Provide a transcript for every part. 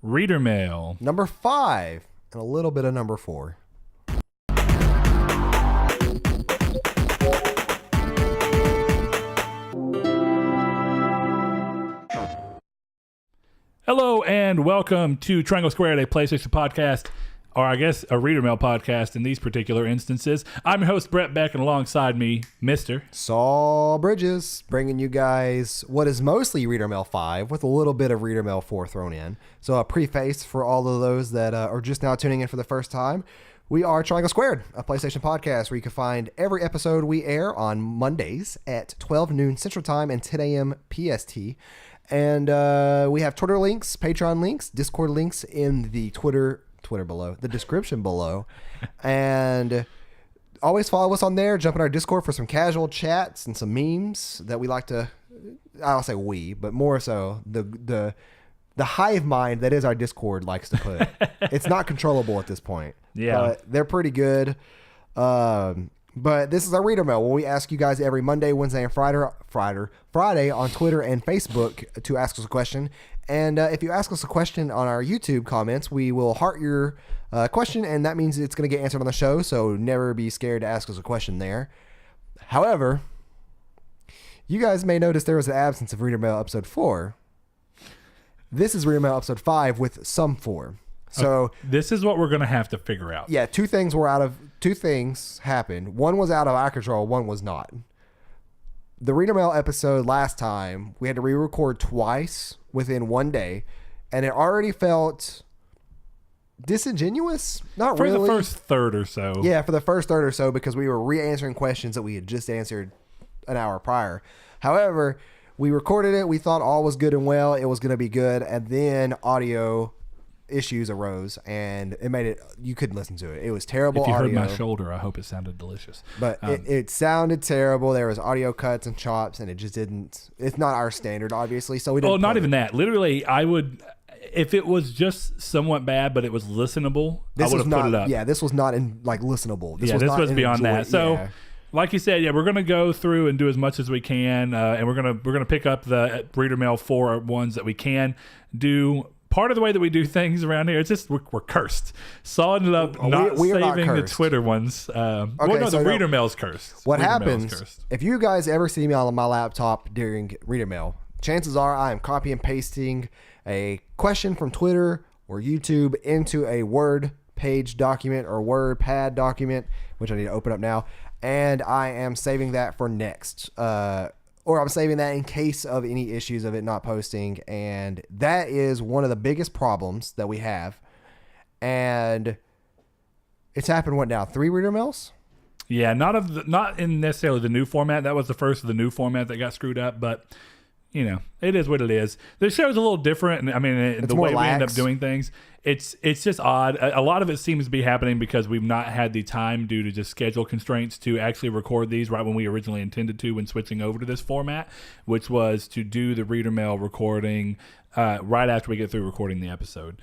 Reader Mail. Number 5 and a little bit of number 4. Hello and welcome to Triangle Squared, a PlayStation podcast, or I guess a Reader Mail podcast in these particular instances. I'm your host, Brett Beck, and alongside me, Mr. Saul Bridges, bringing you guys what is mostly Reader Mail 5 with a little bit of Reader Mail 4 thrown in. So a preface for all of those that are just now tuning in for the first time. We are Triangle Squared, a PlayStation podcast where you can find every episode we air on Mondays at 12 noon Central Time and 10 a.m. PST. And we have Twitter links, Patreon links, Discord links in the Twitter below, the description below. And always follow us on there. Jump in our Discord for some casual chats and some memes that we like to, I'll say we, but more so the hive mind that is our Discord likes to put. It's not controllable at this point. Yeah. But they're pretty good. But this is our Reader Mail, where we ask you guys every Monday, Wednesday, and Friday on Twitter and Facebook to ask us a question. And if you ask us a question on our YouTube comments, we will heart your question, and that means it's going to get answered on the show, so never be scared to ask us a question there. However, you guys may notice there was an absence of Reader Mail episode 4. This is Reader Mail episode 5 with some 4. So this is what we're going to have to figure out. Yeah, two things happened. One was out of our control, one was not. The Reader Mail episode last time, we had to re-record twice within one day, and it already felt disingenuous. Not for really. For the first third or so. Yeah, for the first third or so, because we were re-answering questions that we had just answered an hour prior. However, we recorded it. We thought all was good and well. It was going to be good, and then audio issues arose, and it made it, you couldn't listen to it. It was terrible audio. If you heard my shoulder, I hope it sounded delicious. But it sounded terrible. There was audio cuts and chops, and it just didn't, it's not our standard, obviously, so we didn't. Well, not even that. Literally, I would, if it was just somewhat bad, but it was listenable, I would have put it up. Yeah, this was not listenable. This was beyond that. So, like you said, we're going to go through and do as much as we can, and we're going to pick up the Reader Mail 4 ones that we can do. Part of the way that we do things around here, it's just we're cursed. Saul ended up not saving the Twitter ones. The Reader Mail's cursed. What happens, if you guys ever see me on my laptop during Reader Mail, chances are I am copy and pasting a question from Twitter or YouTube into a Word page document or WordPad document, which I need to open up now, and I am saving that for next. Or I'm saving that in case of any issues of it not posting. And that is one of the biggest problems that we have. And it's happened, what now, 3 Reader Mails? Yeah, not in necessarily the new format. That was the first of the new format that got screwed up. But, it is what it is. The show's a little different. I mean, it's the way we end up doing things, it's just odd. A lot of it seems to be happening because we've not had the time due to just schedule constraints to actually record these right when we originally intended to when switching over to this format, which was to do the Reader Mail recording right after we get through recording the episode.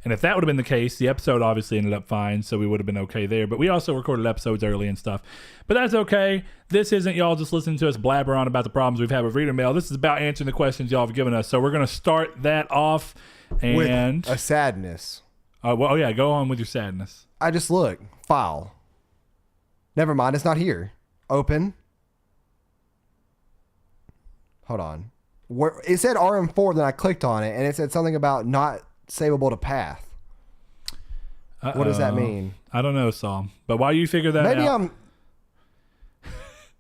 And if that would have been the case, the episode obviously ended up fine, so we would have been okay there. But we also recorded episodes early and stuff. But that's okay. This isn't y'all just listening to us blabber on about the problems we've had with Reader Mail. This is about answering the questions y'all have given us. So we're going to start that off. And with a sadness. Go on with your sadness. I just look. File. Never mind, it's not here. Open. Hold on. It said RM4, then I clicked on it, and it said something about not savable to path. What does that mean? I don't know, Saul. But while you figure that out...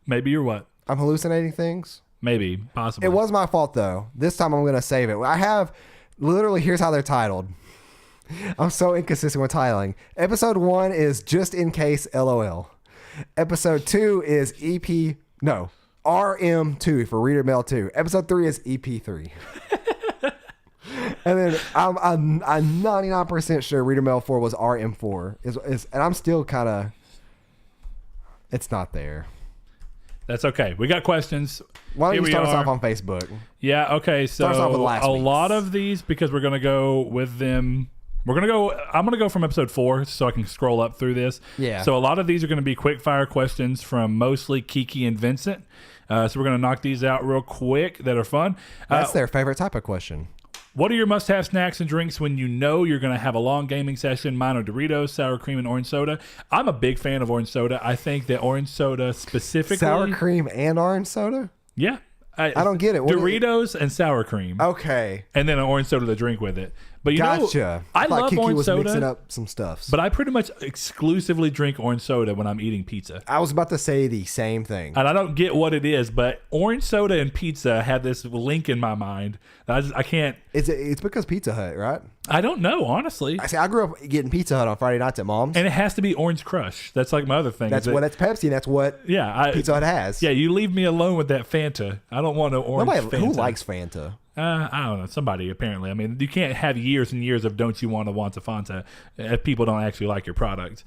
Maybe you're what? I'm hallucinating things? Maybe. Possibly. It was my fault, though. This time I'm going to save it. I have... Literally, here's how they're titled. I'm so inconsistent with titling. Episode 1 is Just In Case LOL. Episode 2 is RM2 for Reader Mail 2. Episode 3 is EP3. And then I'm 99% sure Reader Mail 4 was RM4. And I'm still kind of... It's not there. That's okay. We got questions. Why don't you start us off on Facebook? Yeah, okay. So a lot of these, because we're going to go with them. I'm going to go from episode 4 so I can scroll up through this. Yeah. So a lot of these are going to be quick fire questions from mostly Kiki and Vincent. So we're going to knock these out real quick that are fun. That's their favorite type of question. What are your must-have snacks and drinks when you know you're going to have a long gaming session? Mine are Doritos, sour cream, and orange soda. I'm a big fan of orange soda. I think that orange soda specifically... Sour cream and orange soda? Yeah. I don't get it. Doritos and sour cream. Okay. And then an orange soda to drink with it. But gotcha. I love Kiki orange was soda. Mixing up some stuffs. But I pretty much exclusively drink orange soda when I'm eating pizza. I was about to say the same thing. And I don't get what it is, but orange soda and pizza have this link in my mind. I can't. It's because Pizza Hut, right? I don't know, honestly. I grew up getting Pizza Hut on Friday nights at Mom's. And it has to be Orange Crush. That's like my other thing. That's Pepsi. And that's what Pizza Hut has. Yeah, you leave me alone with that Fanta. I don't want no orange Fanta. Who likes Fanta? I don't know. Somebody, apparently. I mean, you can't have years and years of don't you want to Fanta if people don't actually like your product.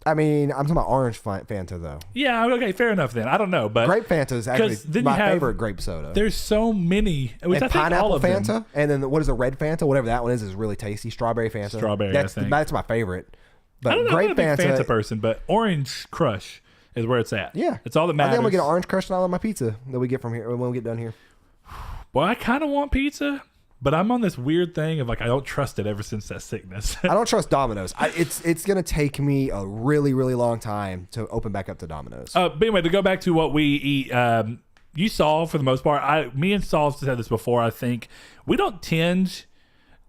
I mean, I'm talking about orange Fanta, though. Yeah, okay, fair enough then. I don't know, but... Grape Fanta is actually my favorite grape soda. There's so many. And pineapple Fanta, and then what is a red Fanta? Whatever that one is really tasty. Strawberry Fanta. That's my favorite. But I don't know, grape I'm not a big Fanta person, but Orange Crush is where it's at. Yeah. It's all that matters. I think I'm going to get an Orange Crush on all of my pizza that we get from here when we get done here. Well, I kind of want pizza, but I'm on this weird thing of like I don't trust it ever since that sickness. I don't trust Domino's. It's going to take me a really, really long time to open back up to Domino's. But anyway, to go back to what we eat, you saw for the most part, me and Saul said this before, I think, we don't tend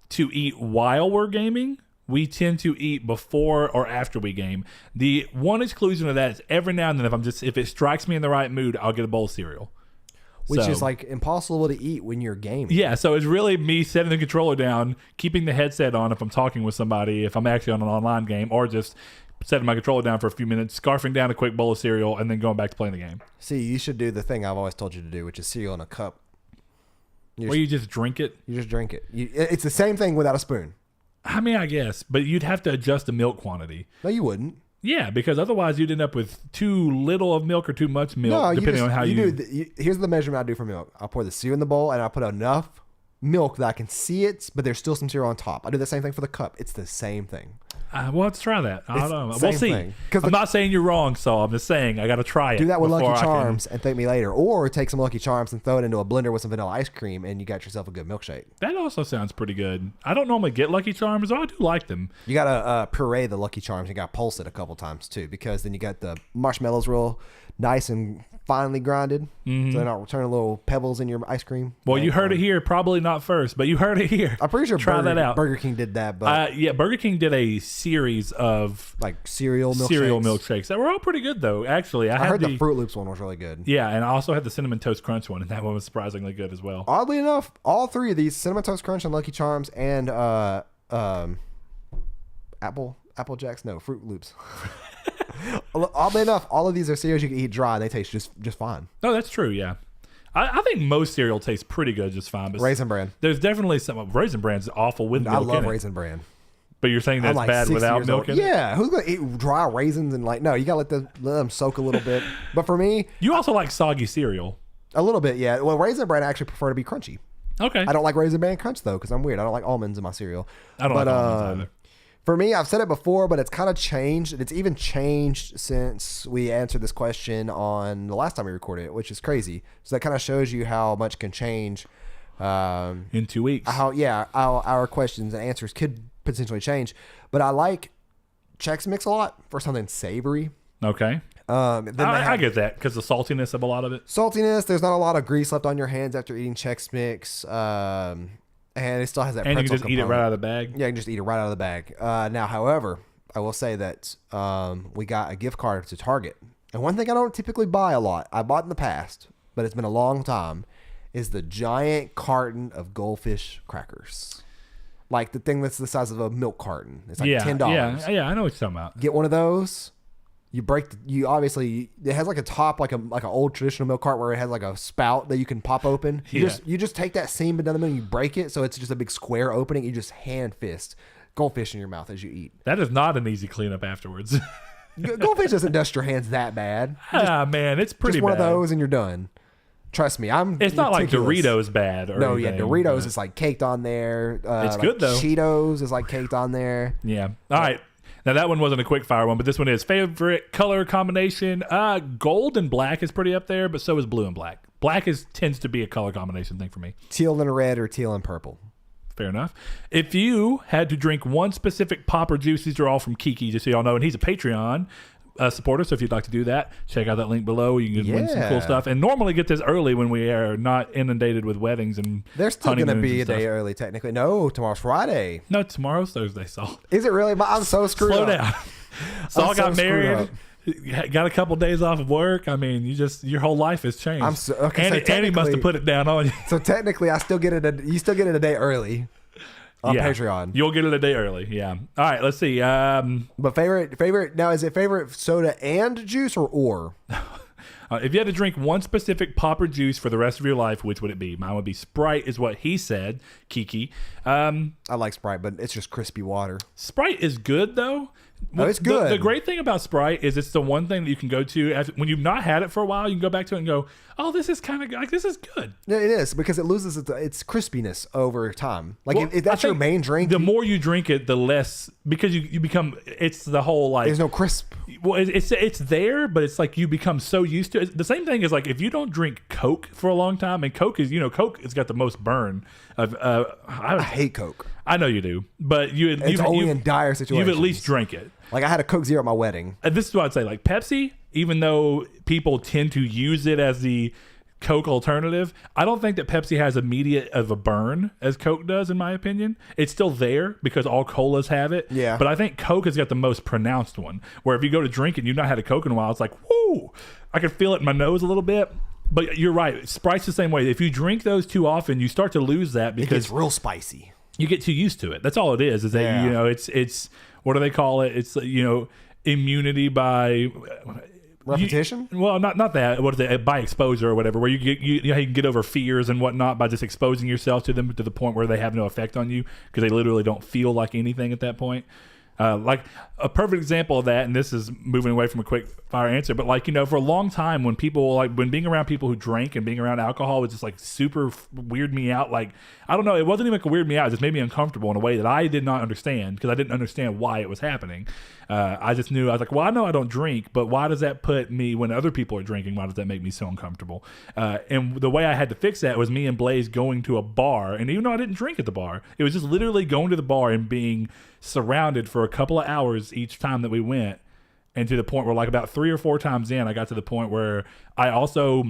to eat while we're gaming. We tend to eat before or after we game. The one exclusion of that is every now and then if it strikes me in the right mood, I'll get a bowl of cereal. Which is like impossible to eat when you're gaming. Yeah, so it's really me setting the controller down, keeping the headset on if I'm talking with somebody, if I'm actually on an online game, or just setting my controller down for a few minutes, scarfing down a quick bowl of cereal, and then going back to playing the game. See, you should do the thing I've always told you to do, which is cereal in a cup. Where you just drink it? You just drink it. It's the same thing without a spoon. I mean, I guess, but you'd have to adjust the milk quantity. No, you wouldn't. Yeah, because otherwise you'd end up with too little of milk or too much milk, depending on how you do. Here's the measurement I do for milk. I'll pour the cereal in the bowl, and I'll put enough milk that I can see it, but there's still some cereal on top. I do the same thing for the cup. It's the same thing. Well, let's try that. I don't know. We'll see. I'm not saying you're wrong, so I'm just saying I got to try it. Do that with Lucky Charms and thank me later. Or take some Lucky Charms and throw it into a blender with some vanilla ice cream, and you got yourself a good milkshake. That also sounds pretty good. I don't normally get Lucky Charms, but I do like them. You got to puree the Lucky Charms. You got to pulse it a couple times, too, because then you got the marshmallows real nice and finely grinded, so they're not turning little pebbles in your ice cream. Well, you heard it here. Probably not first, but you heard it here. I'm pretty sure that out. Burger King did that. But yeah, Burger King did a series of like cereal milkshakes that were all pretty good, though. Actually, I heard the Fruit Loops one was really good. Yeah, and I also had the Cinnamon Toast Crunch one, and that one was surprisingly good as well. Oddly enough, all three of these, Cinnamon Toast Crunch and Lucky Charms and Apple Jacks, no, Fruit Loops. Oddly enough, all of these are cereals you can eat dry. They taste just fine. Oh, that's true. Yeah, I think most cereal tastes pretty good, just fine. But Raisin Bran. There's definitely some Raisin Bran's awful with milk. I love Raisin Bran. But you're saying that's bad without milk in it? Yeah, who's gonna eat dry raisins and no? You gotta let them soak a little bit. But for me, you also like soggy cereal. A little bit, yeah. Well, Raisin Bran I actually prefer to be crunchy. Okay. I don't like Raisin Bran Crunch though because I'm weird. I don't like almonds in my cereal. I don't like almonds either. For me, I've said it before, but it's kind of changed. It's even changed since we answered this question on the last time we recorded it, which is crazy. So that kind of shows you how much can change in 2 weeks. How our questions and answers could potentially change. But I like Chex Mix a lot for something savory. Okay. I get that because the saltiness of a lot of it. Saltiness. There's not a lot of grease left on your hands after eating Chex Mix. And it still has that pretzel component. And you can just eat it right out of the bag? Yeah, you can just eat it right out of the bag. Now, however, I will say that we got a gift card to Target. And one thing I don't typically buy a lot, I bought in the past, but it's been a long time, is the giant carton of Goldfish crackers. Like the thing that's the size of a milk carton. It's like $10. Yeah, I know what you're talking about. Get one of those. You obviously it has like a top like an old traditional milk cart where it has like a spout that you can pop open. You just take that seam down the middle and you break it so it's just a big square opening. You just hand fist Goldfish in your mouth as you eat. That is not an easy cleanup afterwards. Goldfish doesn't dust your hands that bad. Man, it's pretty just bad. One of those and you're done. Trust me, It's not like Doritos bad. Or anything, Doritos is like caked on there. It's good though. Cheetos is like caked on there. Yeah. All right. Now, that one wasn't a quick fire one, but this one is. Favorite color combination? Gold and black is pretty up there, but so is blue and black. Black tends to be a color combination thing for me. Teal and red or teal and purple? Fair enough. If you had to drink one specific pop or juice, these are all from Kiki, just so y'all know, and he's a Patreon supporter, so if you'd like to do that, check out that link below. You can win some cool stuff, and normally get this early when we are not inundated with weddings and they're still going to be a day early technically. No, tomorrow's Friday. No, tomorrow's Thursday, Saul. Is it really? I'm so screwed Slow up. down. Saul got married, got a couple days off of work. I mean, your whole life has changed. Andy must have put it down on you. So technically, you still get it a day early on Patreon. You'll get it a day early. Yeah. All right. Let's see. But favorite now, is it favorite soda and juice or? If you had to drink one specific pop or juice for the rest of your life, which would it be? Mine would be Sprite, is what he said. Kiki. I like Sprite, but it's just crispy water. Sprite is good though. No, it's good. The great thing about Sprite is it's the one thing that you can go to when you've not had it for a while. You can go back to it and go, "Oh, this is kind of like this is good." Yeah, it is, because it loses its crispiness over time. Like if that's your main drink, the more you drink it, the less, because you become. It's the whole like there's no crisp. Well, it's there, but it's like you become so used to it. The same thing is like if you don't drink Coke for a long time, and Coke has got the most burn of. I hate Coke. I know you do, but it's only in dire situations. You've at least drank it. Like I had a Coke Zero at my wedding. This is what I'd say. Like Pepsi, even though people tend to use it as the Coke alternative, I don't think that Pepsi has immediate of a burn as Coke does, in my opinion. It's still there because all colas have it. Yeah. But I think Coke has got the most pronounced one, where if you go to drink it and you've not had a Coke in a while, it's like, whoo, I can feel it in my nose a little bit. But you're right. Sprite's the same way. If you drink those too often, you start to lose that because it gets real spicy. You get too used to it. That's all it is that, it's what do they call it? It's, immunity by repetition. Not that. What is it? By exposure or whatever, where you can get over fears and whatnot by just exposing yourself to them to the point where they have no effect on you because they literally don't feel like anything at that point. Like a perfect example of that, and this is moving away from a quick fire answer, but for a long time when being around people who drank and being around alcohol was just like super weird me out. Like, I don't know, it wasn't even like a weird me out. It just made me uncomfortable in a way that I did not understand because I didn't understand why it was happening. I just knew, I was like, well, I know I don't drink, but why does that put me, when other people are drinking, why does that make me so uncomfortable? And the way I had to fix that was me and Blaze going to a bar. And even though I didn't drink at the bar, it was just literally going to the bar and being surrounded for a couple of hours each time that we went. And to the point where about 3 or 4 times in, I got to the point where I also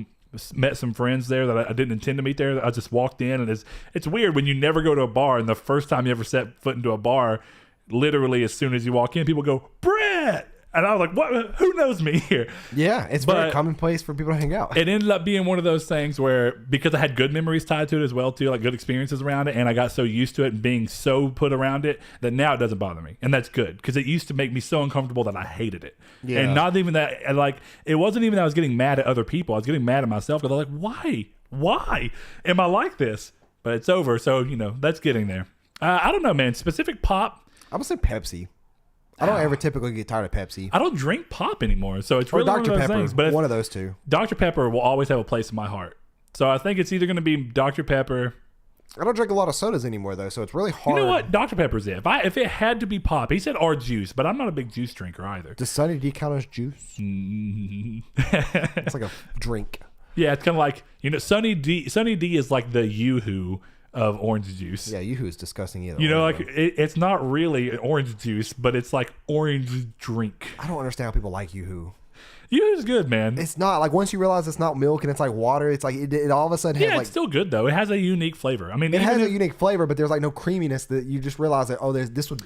met some friends there that I didn't intend to meet there. I just walked in, and it's weird when you never go to a bar, and the first time you ever set foot into a bar, literally as soon as you walk in, people go, "Brett!" And I was like, "What? Who knows me here?" Yeah, it's very commonplace for people to hang out. It ended up being one of those things where, because I had good memories tied to it as well, too, like good experiences around it, and I got so used to it and being so put around it that now it doesn't bother me, and that's good because it used to make me so uncomfortable that I hated it. Yeah. And not even that, it wasn't even that I was getting mad at other people. I was getting mad at myself because I was like, why am I like this? But it's over, so that's getting there. I don't know, man. Specific pop. I would say Pepsi. I don't ever typically get tired of Pepsi. I don't drink pop anymore, so it's really Dr. one of those Pepper, things. But one of those two. Dr. Pepper will always have a place in my heart. So I think it's either going to be Dr. Pepper. I don't drink a lot of sodas anymore, though, so it's really hard. You know what? Dr. Pepper's it. If it had to be pop, he said or juice, but I'm not a big juice drinker either. Does Sunny D count as juice? It's like a drink. Yeah, it's kind of like, Sunny D is like the Yoo-hoo of orange juice. Yeah, Yoo-hoo is disgusting either. It's not really orange juice, but it's like orange drink. I don't understand how people like Yoo-hoo. Yoo-hoo's good, man. It's not like, once you realize it's not milk and it's like water, it's like it all of a sudden has it's still good though. It has a unique flavor. I mean, it has a unique flavor, but there's like no creaminess that you just realize that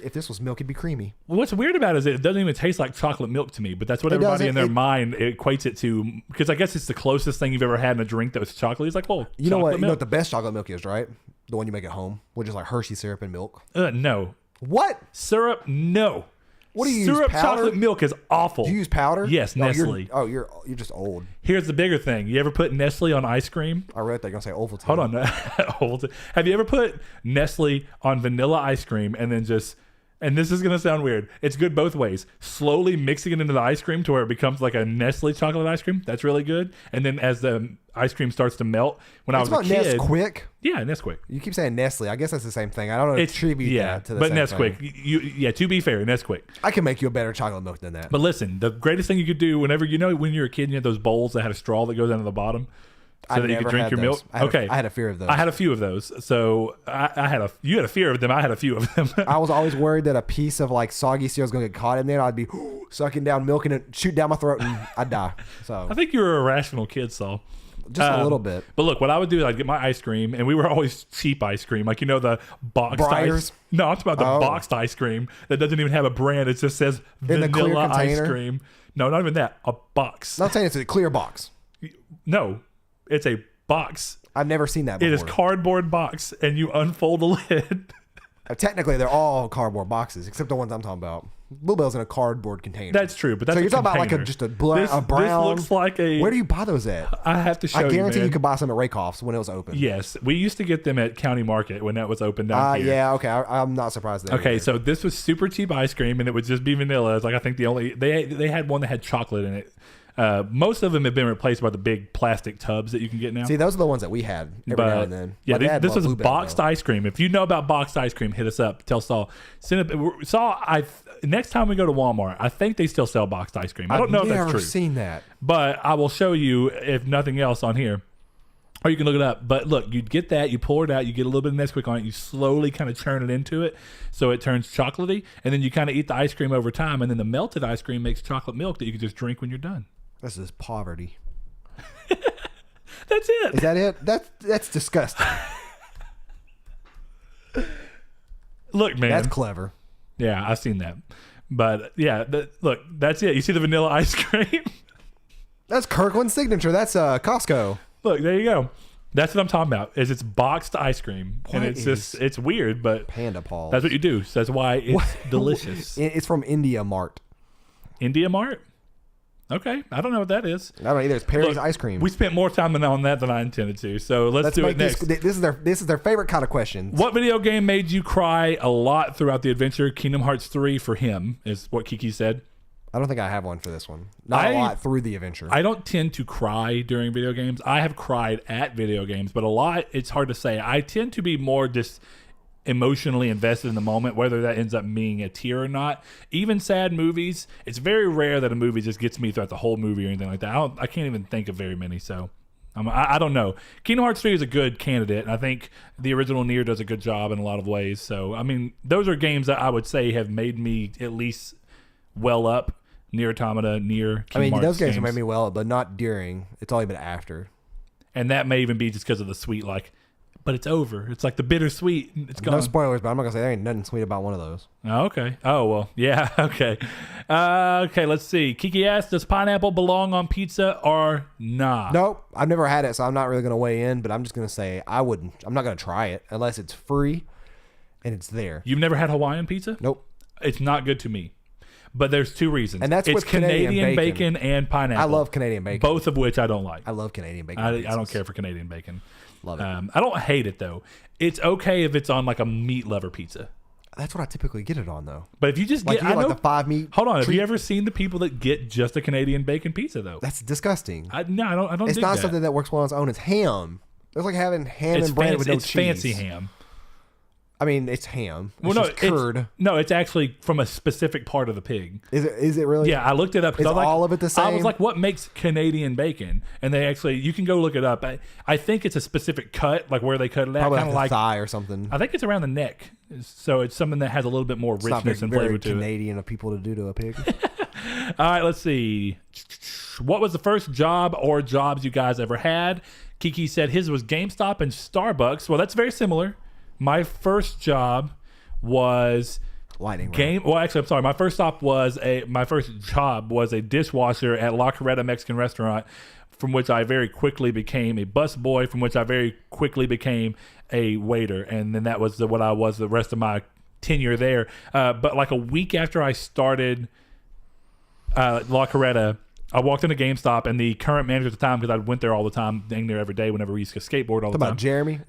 if this was milk, it'd be creamy. Well, what's weird about it is it doesn't even taste like chocolate milk to me, but that's what everybody in their mind equates it to, because I guess it's the closest thing you've ever had in a drink that was chocolate. It's like, well, you know what the best chocolate milk is, right? The one you make at home, which is like Hershey syrup and milk. No. What? Syrup? No. What do you use? Syrup chocolate milk is awful. Do you use powder? Yes, Nestle. You're just old. Here's the bigger thing. You ever put Nestle on ice cream? I read that. You're going to say Ovaltine. Hold on. Ovaltine. Have you ever put Nestle on vanilla ice cream and then just, and this is going to sound weird, it's good both ways, slowly mixing it into the ice cream to where it becomes like a Nestle chocolate ice cream? That's really good. And then as the ice cream starts to melt, when I was a kid. Nesquik? Yeah, Nesquik. You keep saying Nestle. I guess that's the same thing. I don't attribute that to the same thing. But Nesquik. To be fair, Nesquik. I can make you a better chocolate milk than that. But listen, the greatest thing you could do when you're a kid and you had those bowls that had a straw that goes down to the bottom. so that you could drink your milk. I had a fear of those. I had a few of those. So you had a fear of them. I had a few of them. I was always worried that a piece of like soggy cereal was going to get caught in there. I'd be sucking down milk and it shoot down my throat and I'd die. So I think you were a rational kid, Saul. Just a little bit. But look, what I would do is I'd get my ice cream, and we were always cheap ice cream. Like, the boxed ice. No, I'm talking about the boxed ice cream that doesn't even have a brand. It just says vanilla ice cream. No, not even that. A box. I'm not saying it's a clear box. No, it's a box. I've never seen that before. It is cardboard box, and you unfold the lid. Technically, they're all cardboard boxes, except the ones I'm talking about. Bluebell's in a cardboard container. That's true, but that's so you're talking container. about like a brown. This looks like a. Where do you buy those at? I have to show you. I guarantee you could buy some at Rakoff's when it was open. Yes, we used to get them at County Market when that was open down here. Yeah, okay, I'm not surprised. Okay, so this was super cheap ice cream, and it would just be vanilla. It's like I think they had one that had chocolate in it. Most of them have been replaced by the big plastic tubs that you can get now. See, those are the ones that we had every now and then. Yeah, this was boxed ice cream. If you know about boxed ice cream, hit us up. Tell Saul. Saul, next time we go to Walmart, I think they still sell boxed ice cream. I don't know if that's true. I've never seen that. But I will show you, if nothing else, on here. Or you can look it up. But look, you get that, you pour it out, you get a little bit of Nesquik on it, you slowly kind of churn it into it so it turns chocolatey, and then you kind of eat the ice cream over time, and then the melted ice cream makes chocolate milk that you can just drink when you're done. This is poverty. That's it. Is that it? That's disgusting. Look, man. That's clever. Yeah, I've seen that. But yeah, look, that's it. You see the vanilla ice cream? That's Kirkland's signature. That's Costco. Look, there you go. That's what I'm talking about. It's boxed ice cream, and it's weird, but Panda Paws. That's what you do. So that's why it's delicious. It's from India Mart. India Mart? Okay, I don't know what that is. I don't either. It's Perry's ice cream. We spent more time on that than I intended to, so let's do it next. This is their favorite kind of question. What video game made you cry a lot throughout the adventure? Kingdom Hearts 3 for him is what Kiki said. I don't think I have one for this one. Not a lot through the adventure. I don't tend to cry during video games. I have cried at video games, but a lot, it's hard to say. I tend to be more just emotionally invested in the moment, whether that ends up being a tear or not. Even sad movies, it's very rare that a movie just gets me throughout the whole movie or anything like that. I can't even think of very many, so I don't know. Kingdom Hearts 3 is a good candidate, and I think the original Nier does a good job in a lot of ways. So, I mean, those are games that I would say have made me at least well up. Nier Automata, Nier, Kingdom Hearts those games have made me well, but not during. It's only been after. And that may even be just because of the sweet, but it's over. It's like the bittersweet. It's gone. No spoilers, but I'm not going to say there ain't nothing sweet about one of those. Oh, okay. Oh, well, yeah, okay. Okay, let's see. Kiki asks, does pineapple belong on pizza or not? Nope. I've never had it, so I'm not really going to weigh in, but I'm just going to say I wouldn't. I'm not going to try it unless it's free and it's there. You've never had Hawaiian pizza? Nope. It's not good to me. But there's two reasons. And that's it's with Canadian bacon and pineapple. I love Canadian bacon. Both of which I don't like. I love Canadian bacon. I don't care for Canadian bacon. Love it. I don't hate it, though. It's okay if it's on like a meat lover pizza. That's what I typically get it on, though. But if you just get the 5 meat. Hold on. Have you ever seen the people that get just a Canadian bacon pizza, though? That's disgusting. No, I don't. It's not something that works well on its own. It's ham. It's like having ham and bread with no cheese. It's fancy ham. I mean, it's ham. It's curd. It's actually from a specific part of the pig. Is it really? Yeah, I looked it up. Is all of it the same? I was like, what makes Canadian bacon? And you can go look it up. I think it's a specific cut, like where they cut it out. Probably like the thigh or something. I think it's around the neck. So it's something that has a little bit more richness and flavor to it. Canadian of people to do to a pig. All right, let's see. What was the first job or jobs you guys ever had? Kiki said his was GameStop and Starbucks. Well, that's very similar. My first job was lighting. Well, actually, I'm sorry. My first job was a dishwasher at La Carreta Mexican restaurant, from which I very quickly became a busboy, from which I very quickly became a waiter, and then that was what I was the rest of my tenure there. But like a week after I started La Carreta, I walked into GameStop, and the current manager at the time, because I went there all the time, dang there every day whenever we used to skateboard all the time. About Jeremy?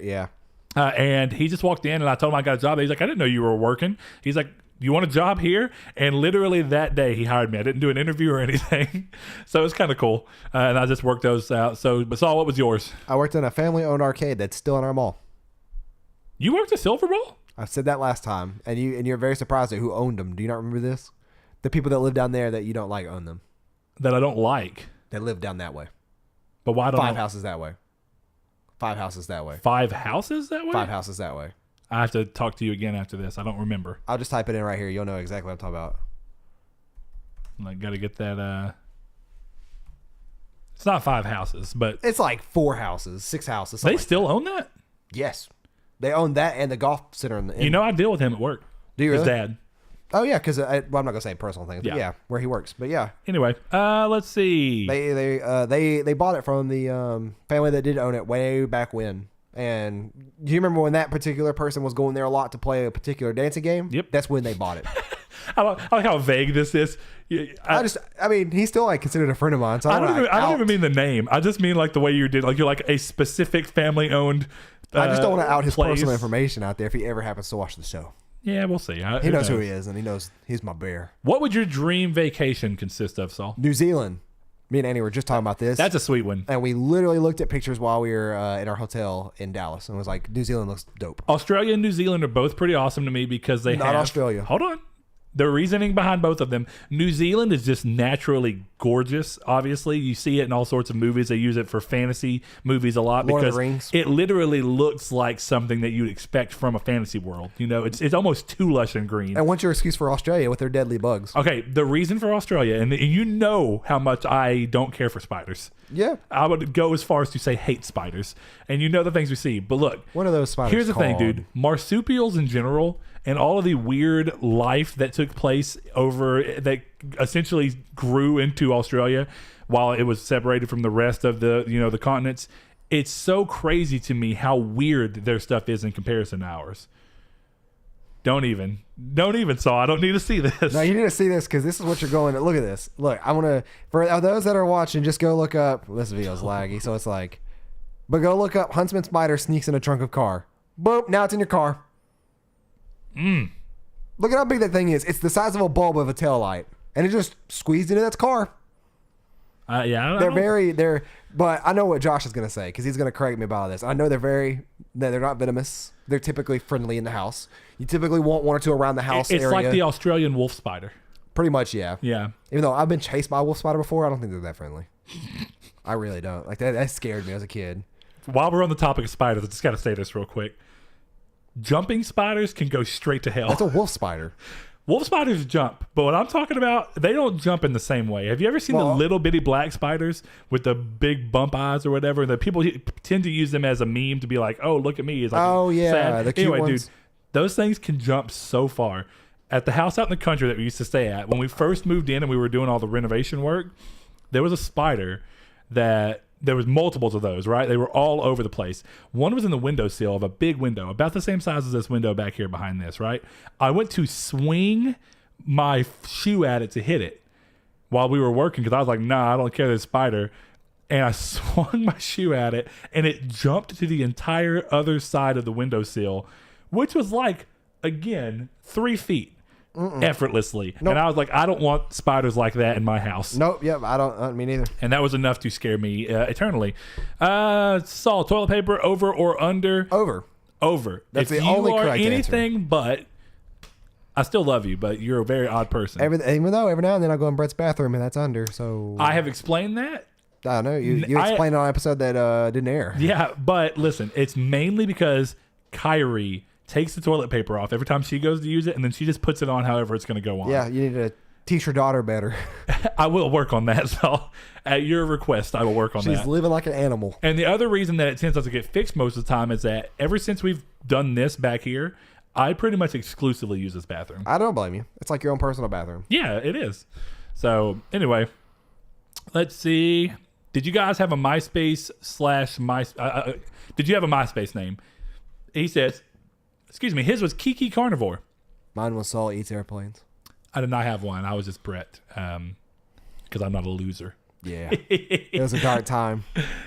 Yeah. And he just walked in, and I told him I got a job. He's like, I didn't know you were working. He's like, you want a job here? And literally that day he hired me. I didn't do an interview or anything. So it's kind of cool. And I just worked those out. So, but Saul, what was yours? I worked in a family-owned arcade that's still in our mall. You worked at Silver Bowl? I said that last time. And you're very surprised at who owned them. Do you not remember this? The people that live down there that you don't like own them. That I don't like? They live down that way. But why don't 5 houses that way. 5 houses that way. 5 houses that way? 5 houses that way. I have to talk to you again after this. I don't remember. I'll just type it in right here. You'll know exactly what I'm talking about. I got to get that. It's not 5 houses, but it's like 4 houses, 6 houses. They still own that? Yes, they own that and the golf center. I deal with him at work. Do you really? His dad. Oh yeah, because I'm not gonna say personal things, but yeah, where he works. But yeah. Anyway, let's see. They bought it from the family that did own it way back when. And do you remember when that particular person was going there a lot to play a particular dancing game? Yep. That's when they bought it. I like how vague this is. I mean, he's still like considered a friend of mine. So I don't even mean the name. I just mean like the way you did. Like you're like a specific family owned. I just don't want to out his personal information out there if he ever happens to watch the show. Yeah, we'll see. He knows who he is, and he knows he's my bear. What would your dream vacation consist of, Saul? New Zealand. Me and Annie were just talking about this. That's a sweet one. And we literally looked at pictures while we were in our hotel in Dallas, and was like, New Zealand looks dope. Australia and New Zealand are both pretty awesome to me because they Not Australia. Hold on. The reasoning behind both of them. New Zealand is just naturally gorgeous. Obviously, you see it in all sorts of movies. They use it for fantasy movies a lot Lord of because the Rings. It literally looks like something that you'd expect from a fantasy world. It's almost too lush and green. And what's your excuse for Australia with their deadly bugs? Okay, the reason for Australia, and you know how much I don't care for spiders. Yeah. I would go as far as to say hate spiders. And you know the things we see. But look. What are those spiders Here's the called? thing, dude. Marsupials in general and all of the weird life that took place that essentially grew into Australia while it was separated from the rest of the continents. It's so crazy to me how weird their stuff is in comparison to ours. Don't even, Saul. I don't need to see this. No, you need to see this because this is what you're going to look at this. Look, I want to, for those that are watching, just go look up. This video's laggy, so it's like, but go look up Huntsman spider sneaks in a trunk of car. Boop, now it's in your car. Look at how big that thing is. It's the size of a bulb of a taillight, and it just squeezed into that car. Yeah, but I know what Josh is going to say because he's going to correct me about this. I know they're not venomous. They're typically friendly in the house. You typically want 1 or 2 around the house It's area. like the Australian wolf spider. Pretty much, yeah. Yeah. Even though I've been chased by a wolf spider before, I don't think they're that friendly. I really don't. Like that scared me as a kid. While we're on the topic of spiders, I just got to say this real quick. Jumping spiders can go straight to hell. That's a wolf spider. Wolf spiders jump, but what I'm talking about, they don't jump in the same way. Have you ever seen the little bitty black spiders with the big bump eyes or whatever? The people tend to use them as a meme to be like, "Oh, look at me!" It's like, sad. The cute ones. Dude, those things can jump so far. At the house out in the country that we used to stay at, when we first moved in and we were doing all the renovation work, there was a spider that. There was multiples of those, right? They were all over the place. One was in the windowsill of a big window, about the same size as this window back here behind this, right? I went to swing my shoe at it to hit it while we were working because I was like, nah, I don't care, this spider. And I swung my shoe at it, and it jumped to the entire other side of the windowsill, which was like, again, 3 feet. Effortlessly. Nope. And I was like, I don't want spiders like that in my house. Nope. Yep. I don't. Me neither. And that was enough to scare me eternally. Saul, toilet paper over or under? Over. That's if the only correct answer. Anything but, I still love you, but you're a very odd person. Even though every now and then I go in Brett's bathroom and that's under. So I have explained that. I don't know. You explained it on an episode that didn't air. Yeah, but listen, it's mainly because Kyrie takes the toilet paper off every time she goes to use it, and then she just puts it on however it's going to go on. Yeah, you need to teach your daughter better. I will work on that, so at your request, I will work on that. She's living like an animal. And the other reason that it tends not to get fixed most of the time is that ever since we've done this back here, I pretty much exclusively use this bathroom. I don't blame you. It's like your own personal bathroom. Yeah, it is. So anyway, let's see. Did you guys have a MySpace did you have a MySpace name? He says, excuse me, his was Kiki Carnivore. Mine was Saul Eats Airplanes. I did not have one. I was just Brett because I'm not a loser. Yeah. It was a dark time.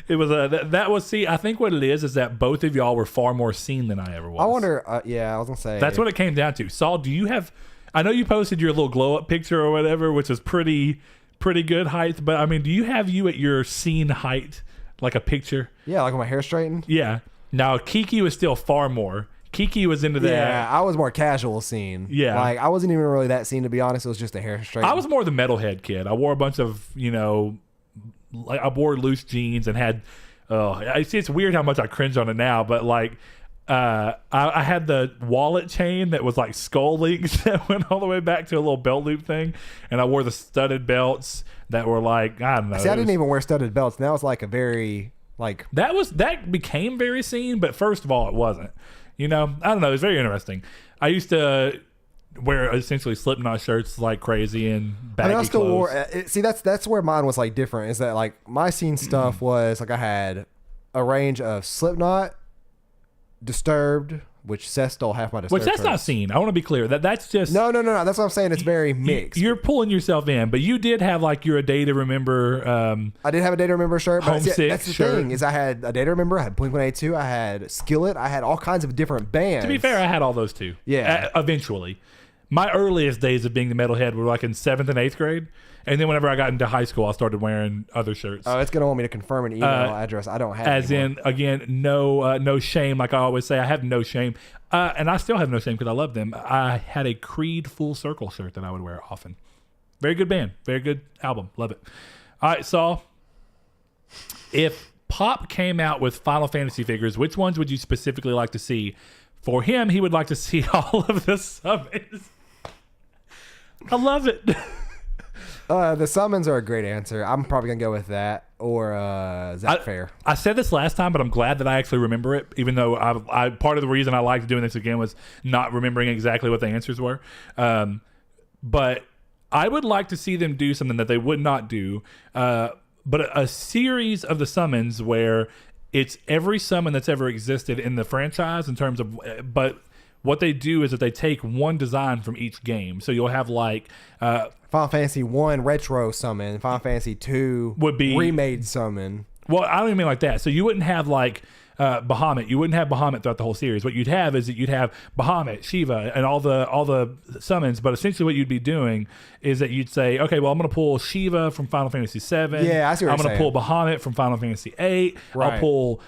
It was that was, see, I think what it is that both of y'all were far more seen than I ever was. I wonder, yeah, I was going to say. That's what it came down to. Saul, do you have, I know you posted your little glow up picture or whatever, which is pretty good height, but I mean, do you have you at your scene height, like a picture? Yeah, like with my hair straightened? Yeah. Now, Kiki was still far more. Kiki was into that. Yeah, I was more casual scene. Yeah. Like, I wasn't even really that scene, to be honest. It was just a hair straighten. I was more the metalhead kid. I wore a bunch of, like I wore loose jeans and had. I see. It's weird how much I cringe on it now, but like. I had the wallet chain that was like skull links that went all the way back to a little belt loop thing, and I wore the studded belts that were like, I don't know. See, I didn't even wear studded belts, and that was like a very like that became very seen, but first of all, it wasn't. I don't know. It was very interesting. I used to wear essentially Slipknot shirts like crazy and baggy I still clothes. See, that's where mine was like different. Is that like my scene stuff was like I had a range of Slipknot, Disturbed, which Seth stole half my Disturbed. Which that's shirts. not seen. I want to be clear. That's just No. That's what I'm saying. It's very mixed. You're pulling yourself in, but you did have like your A Day to Remember. I did have a Day to Remember shirt. But Homesick that's the shirt. thing is I had a Day to Remember. I had Blink-182. I had Skillet. I had all kinds of different bands. To be fair, I had all those too. Yeah. Eventually, my earliest days of being the metalhead were like in 7th and 8th grade, and then whenever I got into high school, I started wearing other shirts. Oh, it's gonna want me to confirm an email address I don't have. As anymore. in, again, no shame. Like I always say, I have no shame, and I still have no shame because I love them. I had a Creed Full Circle shirt that I would wear often. Very good band, very good album, love it. All right, Saul. If Pop came out with Final Fantasy figures, which ones would you specifically like to see? For him, he would like to see all of the summons. I love it. The summons are a great answer. I'm probably gonna go with that or Zach Fair. I said this last time, but I'm glad that I actually remember it. Even though I part of the reason I liked doing this again was not remembering exactly what the answers were. But I would like to see them do something that they would not do. But a series of the summons where it's every summon that's ever existed in the franchise in terms of, but what they do is that they take one design from each game. So you'll have like Final Fantasy 1 retro summon, Final Fantasy 2 would be remade summon. Well, I don't even mean like that. So you wouldn't have like Bahamut. You wouldn't have Bahamut throughout the whole series. What you'd have is that you'd have Bahamut, Shiva, and all the summons. But essentially, what you'd be doing is that you'd say, okay, well, I'm going to pull Shiva from Final Fantasy 7. Yeah, I see what I'm you're going to pull Bahamut from Final Fantasy 8. Right. I'll pull.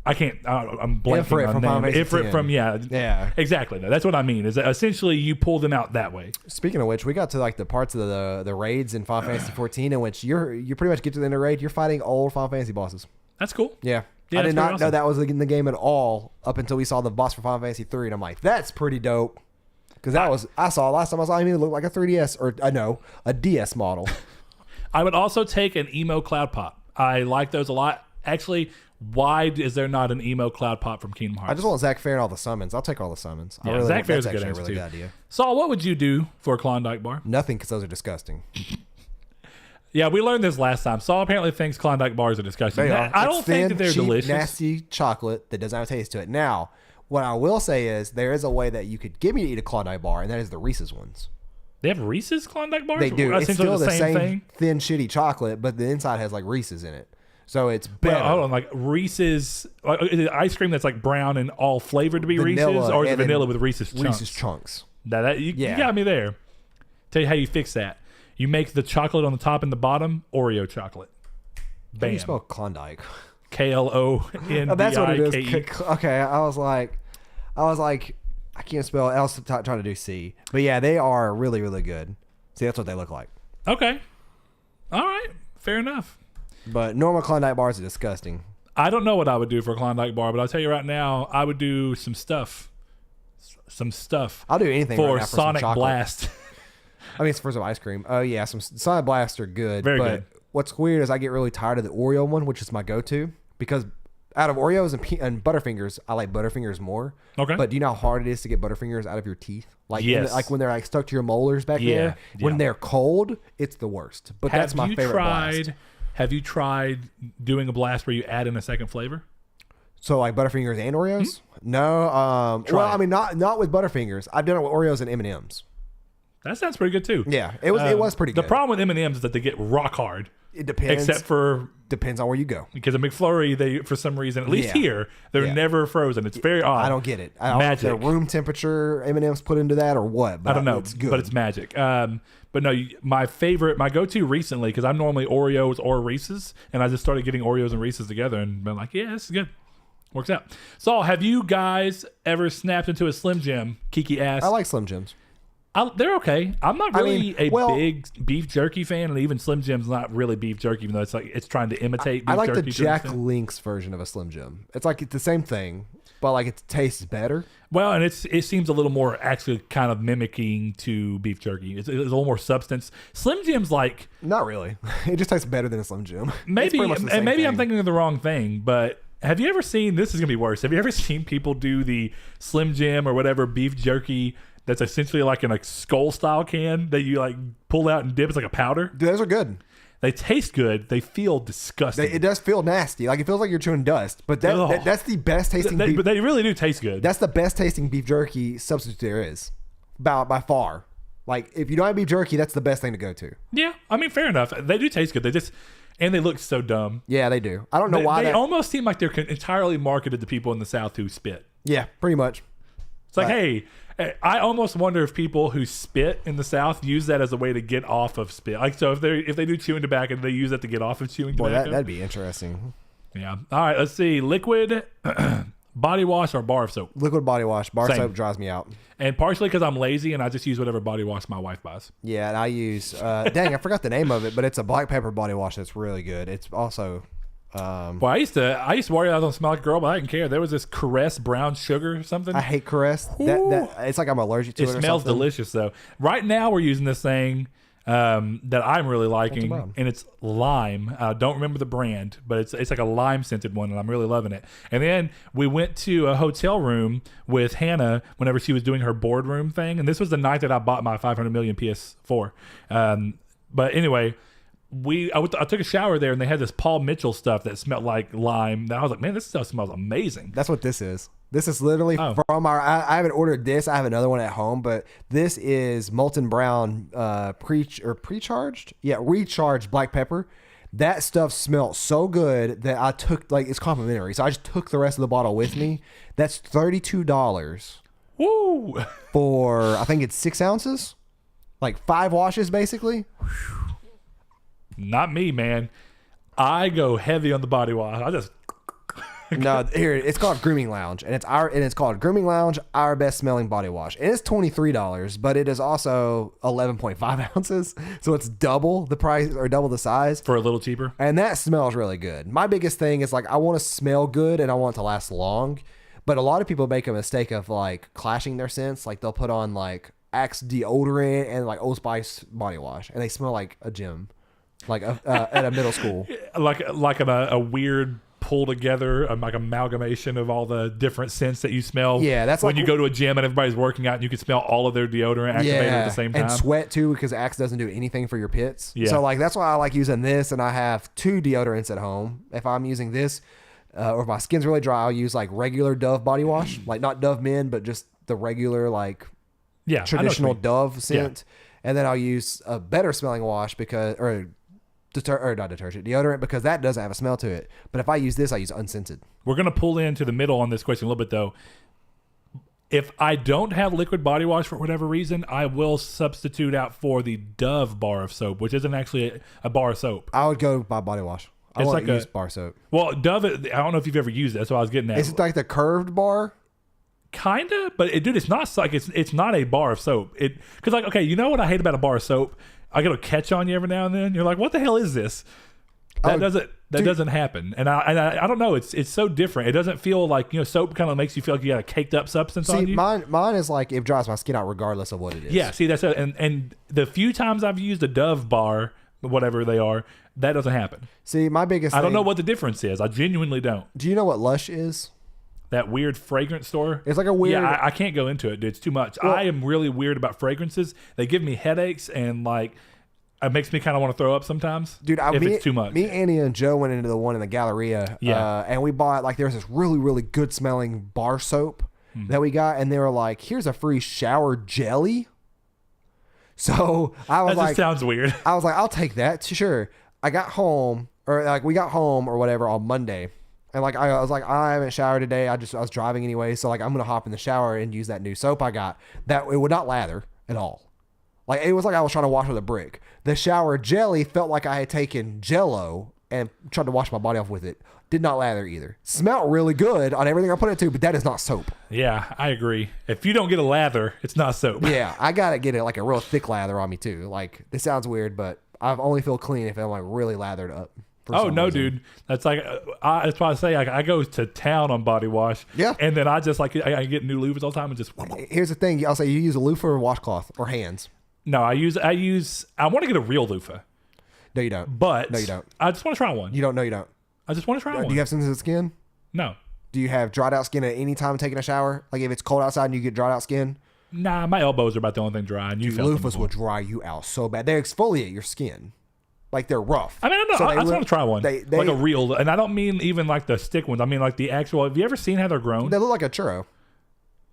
I can't. I'm blanking Ifrit on from name. Final Fantasy Ifrit 10. from Yeah. Exactly. That's what I mean. Is that essentially you pull them out that way. Speaking of which, we got to like the parts of the raids in Final Fantasy 14 in which you pretty much get to the end of the raid. You're fighting old Final Fantasy bosses. That's cool. Yeah. Yeah, I did that's not pretty know awesome. that was in the game at all up until we saw the boss for Final Fantasy 3, and I'm like, that's pretty dope. Because I saw last time I saw him, he looked like a 3DS or a DS model. I would also take an emo Cloud Pop. I like those a lot. Actually, why is there not an emo Cloud Pop from Kingdom Hearts? I just want Zach Fair and all the summons. I'll take all the summons. Yeah, Zach Fair's a good that's answer actually too. a really good idea. Saul, what would you do for a Klondike bar? Nothing, because those are disgusting. Yeah, we learned this last time. Saul apparently thinks Klondike bars are disgusting. They are. I It's don't think that they're cheap, delicious. nasty chocolate that doesn't have a taste to it. Now, what I will say is there is a way that you could get me to eat a Klondike bar, and that is the Reese's ones. They have Reese's Klondike bars? They do. It's Essentially still the same thing? thin, shitty chocolate, but the inside has like Reese's in it. So it's better. Well, hold on, like Reese's is it ice cream that's like brown and all flavored to be Vanilla, Reese's, or is it and then vanilla with Reese's chunks? Reese's chunks. You got me there. Tell you how you fix that. You make the chocolate on the top and the bottom Oreo chocolate. How do Bam. you spell Klondike? KLONDIKE. Oh, that's what it is. Okay, I was like, I can't spell. I was trying to do C, but yeah, they are really, really good. See, that's what they look like. Okay. All right. Fair enough. But normal Klondike bars are disgusting. I don't know what I would do for a Klondike bar, but I'll tell you right now, I would do some stuff. I'll do anything for right now for Sonic some chocolate. Blast. I mean, it's for some ice cream. Oh yeah, some Sonic Blast are good. Very but good. What's weird is I get really tired of the Oreo one, which is my go-to, because out of Oreos and Butterfingers, I like Butterfingers more. Okay. But do you know how hard it is to get Butterfingers out of your teeth? Like, yes. Like when they're like stuck to your molars back there. When they're cold, it's the worst. But that's my favorite blast. Have you tried doing a blast where you add in a second flavor? So like Butterfingers and Oreos? No. Well, it. I mean, not with Butterfingers. I've done it with Oreos and M&Ms. That sounds pretty good too. Yeah, it was pretty good. The problem with M&Ms is that they get rock hard. It depends. Except for depends on where you go. because a McFlurry, they for some reason, at least here, they're never frozen. It's very odd. I don't get it. I don't know if they're room temperature M&Ms put into that or what. But I don't know, it's good. but it's magic. But no, my go-to recently, because I'm normally Oreos or Reese's, and I just started getting Oreos and Reese's together and been like, yeah, this is good. Works out. Saul, have you guys ever snapped into a Slim Jim, Kiki ass? I like Slim Jims. They're okay. I'm not really big beef jerky fan, and even Slim Jim's not really beef jerky, even though it's trying to imitate beef jerky. I like the Jack Link's version of a Slim Jim. It's like the same thing, but like it tastes better. Well, and it seems a little more actually kind of mimicking to beef jerky. It's a little more substance. Slim Jim's like... Not really. It just tastes better than a Slim Jim. Maybe I'm thinking of the wrong thing, but have you ever seen... This is going to be worse. Have you ever seen people do the Slim Jim or whatever beef jerky that's essentially like in a skull-style can that you like pull out and dip? It's like a powder. Dude, those are good. They taste good. They feel disgusting. It does feel nasty. Like it feels like you're chewing dust. But that's the best tasting beef. But they really do taste good. That's the best tasting beef jerky substitute there is, by far. Like if you don't have beef jerky, that's the best thing to go to. Yeah, I mean, fair enough. They do taste good. And they look so dumb. Yeah, they do. I don't know why. They almost seem like they're entirely marketed to people in the South who spit. Yeah, pretty much. It's like, hey, I almost wonder if people who spit in the South use that as a way to get off of spit. Like, so if they do chewing tobacco, they use that to get off of chewing tobacco. That'd be interesting. Yeah. All right. Let's see. Liquid body wash or bar of soap. Liquid body wash. Bar soap dries me out. And partially because I'm lazy and I just use whatever body wash my wife buys. Yeah, and I use dang, I forgot the name of it, but it's a black pepper body wash that's really good. It's also. Well, I used to worry I was gonna smell like a girl, but I didn't care. There was this Caress brown sugar or something. I hate Caress. That it's like I'm allergic to it. It smells delicious though. Right now we're using this thing that I'm really liking, and it's lime. I don't remember the brand, but it's like a lime scented one, and I'm really loving it. And then we went to a hotel room with Hannah whenever she was doing her boardroom thing, and this was the night that I bought my 500 million PS4. But anyway. I took a shower there and they had this Paul Mitchell stuff that smelled like lime. And I was like, man, this stuff smells amazing. That's what this is. This is literally from I haven't ordered this. I have another one at home, but this is Molten Brown recharged black pepper. That stuff smelled so good that I took, like, it's complimentary. So I just took the rest of the bottle with me. That's $32. Woo! For, I think it's 6 ounces. Like 5 washes, basically. Not me, man. I go heavy on the body wash. I just no. Here it's called Grooming Lounge, and it's called Grooming Lounge, our best smelling body wash. And it's $23, but it is also 11.5 ounces, so it's double the price or double the size for a little cheaper. And that smells really good. My biggest thing is like I want to smell good and I want it to last long, but a lot of people make a mistake of like clashing their scents. Like they'll put on like Axe deodorant and like Old Spice body wash, and they smell like a gym. Like at a middle school, like a weird pull together, like amalgamation of all the different scents that you smell. Yeah, that's when you go to a gym and everybody's working out and you can smell all of their deodorant activated at the same time. And sweat too, because Axe doesn't do anything for your pits. Yeah. So like that's why I like using this, and I have 2 deodorants at home. If I'm using this, or if my skin's really dry, I'll use like regular Dove body wash, like not Dove Men, but just the regular like traditional Dove scent. Yeah. And then I'll use a better smelling wash deodorant, because that doesn't have a smell to it. But if I use this, I use unscented. We're going to pull into the middle on this question a little bit though. If I don't have liquid body wash for whatever reason, I will substitute out for the Dove bar of soap, which isn't actually a bar of soap. I would go by body wash. I won't use bar soap. Well, Dove, I don't know if you've ever used it. That's what I was getting at. Is it like the curved bar? Kinda, but dude, it's not like it's not a bar of soap. Because like, okay, you know what I hate about a bar of soap? I get a catch on you every now and then. You're like, what the hell is this? That doesn't happen. And I don't know. It's so different. It doesn't feel like, soap kind of makes you feel like you got a caked up substance on you. Mine is like it dries my skin out regardless of what it is. Yeah. See, that's it. And the few times I've used a Dove bar, whatever they are, that doesn't happen. See, my biggest thing, I don't know what the difference is. I genuinely don't. Do you know what Lush is? That weird fragrance store. It's like a weird. Yeah, I can't go into it, dude. It's too much. Well, I am really weird about fragrances. They give me headaches, and like it makes me kind of want to throw up sometimes. Dude, it's too much. Me, Annie, and Joe went into the one in the Galleria. Yeah. And we bought like there's this really, really good smelling bar soap that we got, and they were like, "Here's a free shower jelly." So I was that just sounds weird. I was like, "I'll take that." Sure. I got home, or like we got home or whatever on Monday. And like I was like, I haven't showered today. I was driving anyway, so like I'm gonna hop in the shower and use that new soap I got. That it would not lather at all. Like it was like I was trying to wash with a brick. The shower jelly felt like I had taken Jello and tried to wash my body off with it. Did not lather either. Smelled really good on everything I put it to, but that is not soap. Yeah, I agree. If you don't get a lather, it's not soap. Yeah, I gotta get it like a real thick lather on me too. Like, this sounds weird, but I only feel clean if I'm like really lathered up. Oh no, dude! That's like that's why I say I go to town on body wash. Yeah, and then I just like I get new loofahs all the time and just. Here's the thing: I'll say you use a loofah or washcloth or hands. No, I want to get a real loofah. No, you don't. But no, you don't. I just want to try one. You don't. No, you don't. I just want to try one. Do you have sensitive skin? No. Do you have dried out skin at any time taking a shower? Like if it's cold outside and you get dried out skin? Nah, my elbows are about the only thing dry. And loofahs will dry you out so bad. They exfoliate your skin. Like they're rough. I mean, I don't know. I just want to try one. Like a real, and I don't mean even like the stick ones. I mean like the actual. Have you ever seen how they're grown? They look like a churro.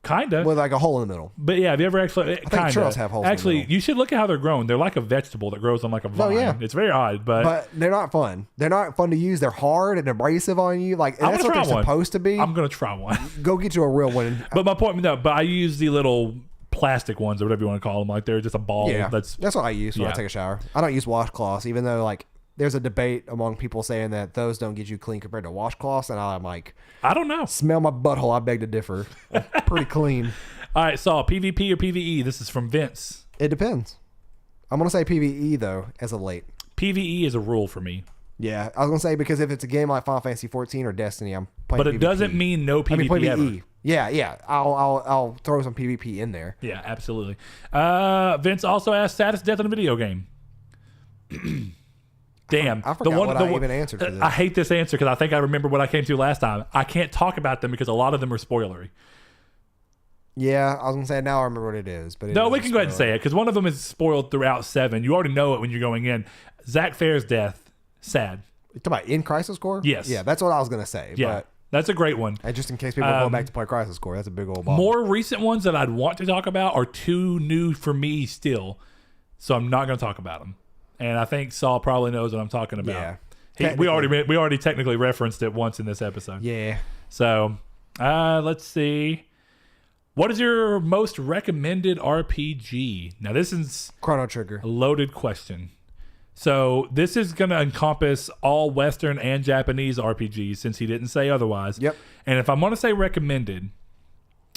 Kinda. With like a hole in the middle. But yeah, have you ever actually... I think churros have holes actually, in the middle. you should look at how they're grown. They're like a vegetable that grows on like a vine. Oh, yeah. It's very odd, but they're not fun. They're not fun to use. They're hard and abrasive on you. Like, that's what they're supposed to be. I'm going to try one. Go get you a real one. But my point, no, but I use the little plastic ones or whatever you want to call them. Like, they're just a ball. Yeah, that's what I use when I take a shower. I don't use washcloths, even though, like, there's a debate among people saying that those don't get you clean compared to washcloths, and I'm like, I don't know. Smell my butthole. I beg to differ. Pretty clean. All right, so PvP or PvE? This is from Vince. It depends. I'm going to say PvE, though, as of late. PvE is a rule for me. Yeah, I was going to say because if it's a game like Final Fantasy 14 or Destiny, I'm playing But it PvP. doesn't mean no PvP PvE. ever. Yeah. I'll throw some PvP in there. Yeah, absolutely. Vince also asked saddest death in a video game. Damn. I forgot what I even answered for this. I hate this answer because I think I remember what I came to last time. I can't talk about them because a lot of them are spoilery. Yeah, I was going to say now I remember what it is. But no, we can go ahead and say it because one of them is spoiled throughout 7. You already know it when you're going in. Zach Fair's death, sad. You talking about in Crisis Core? Yes. Yeah, that's what I was going to say. Yeah, but that's a great one. And just in case people go back to play Crisis Core, that's a big old ball. More recent ones that I'd want to talk about are too new for me still, so I'm not going to talk about them. And I think Saul probably knows what I'm talking about. Yeah. We already technically referenced it once in this episode. Yeah. So, let's see. What is your most recommended RPG? Now, this is Chrono Trigger. A loaded question. So, this is going to encompass all Western and Japanese RPGs since he didn't say otherwise. Yep. And if I'm going to say recommended,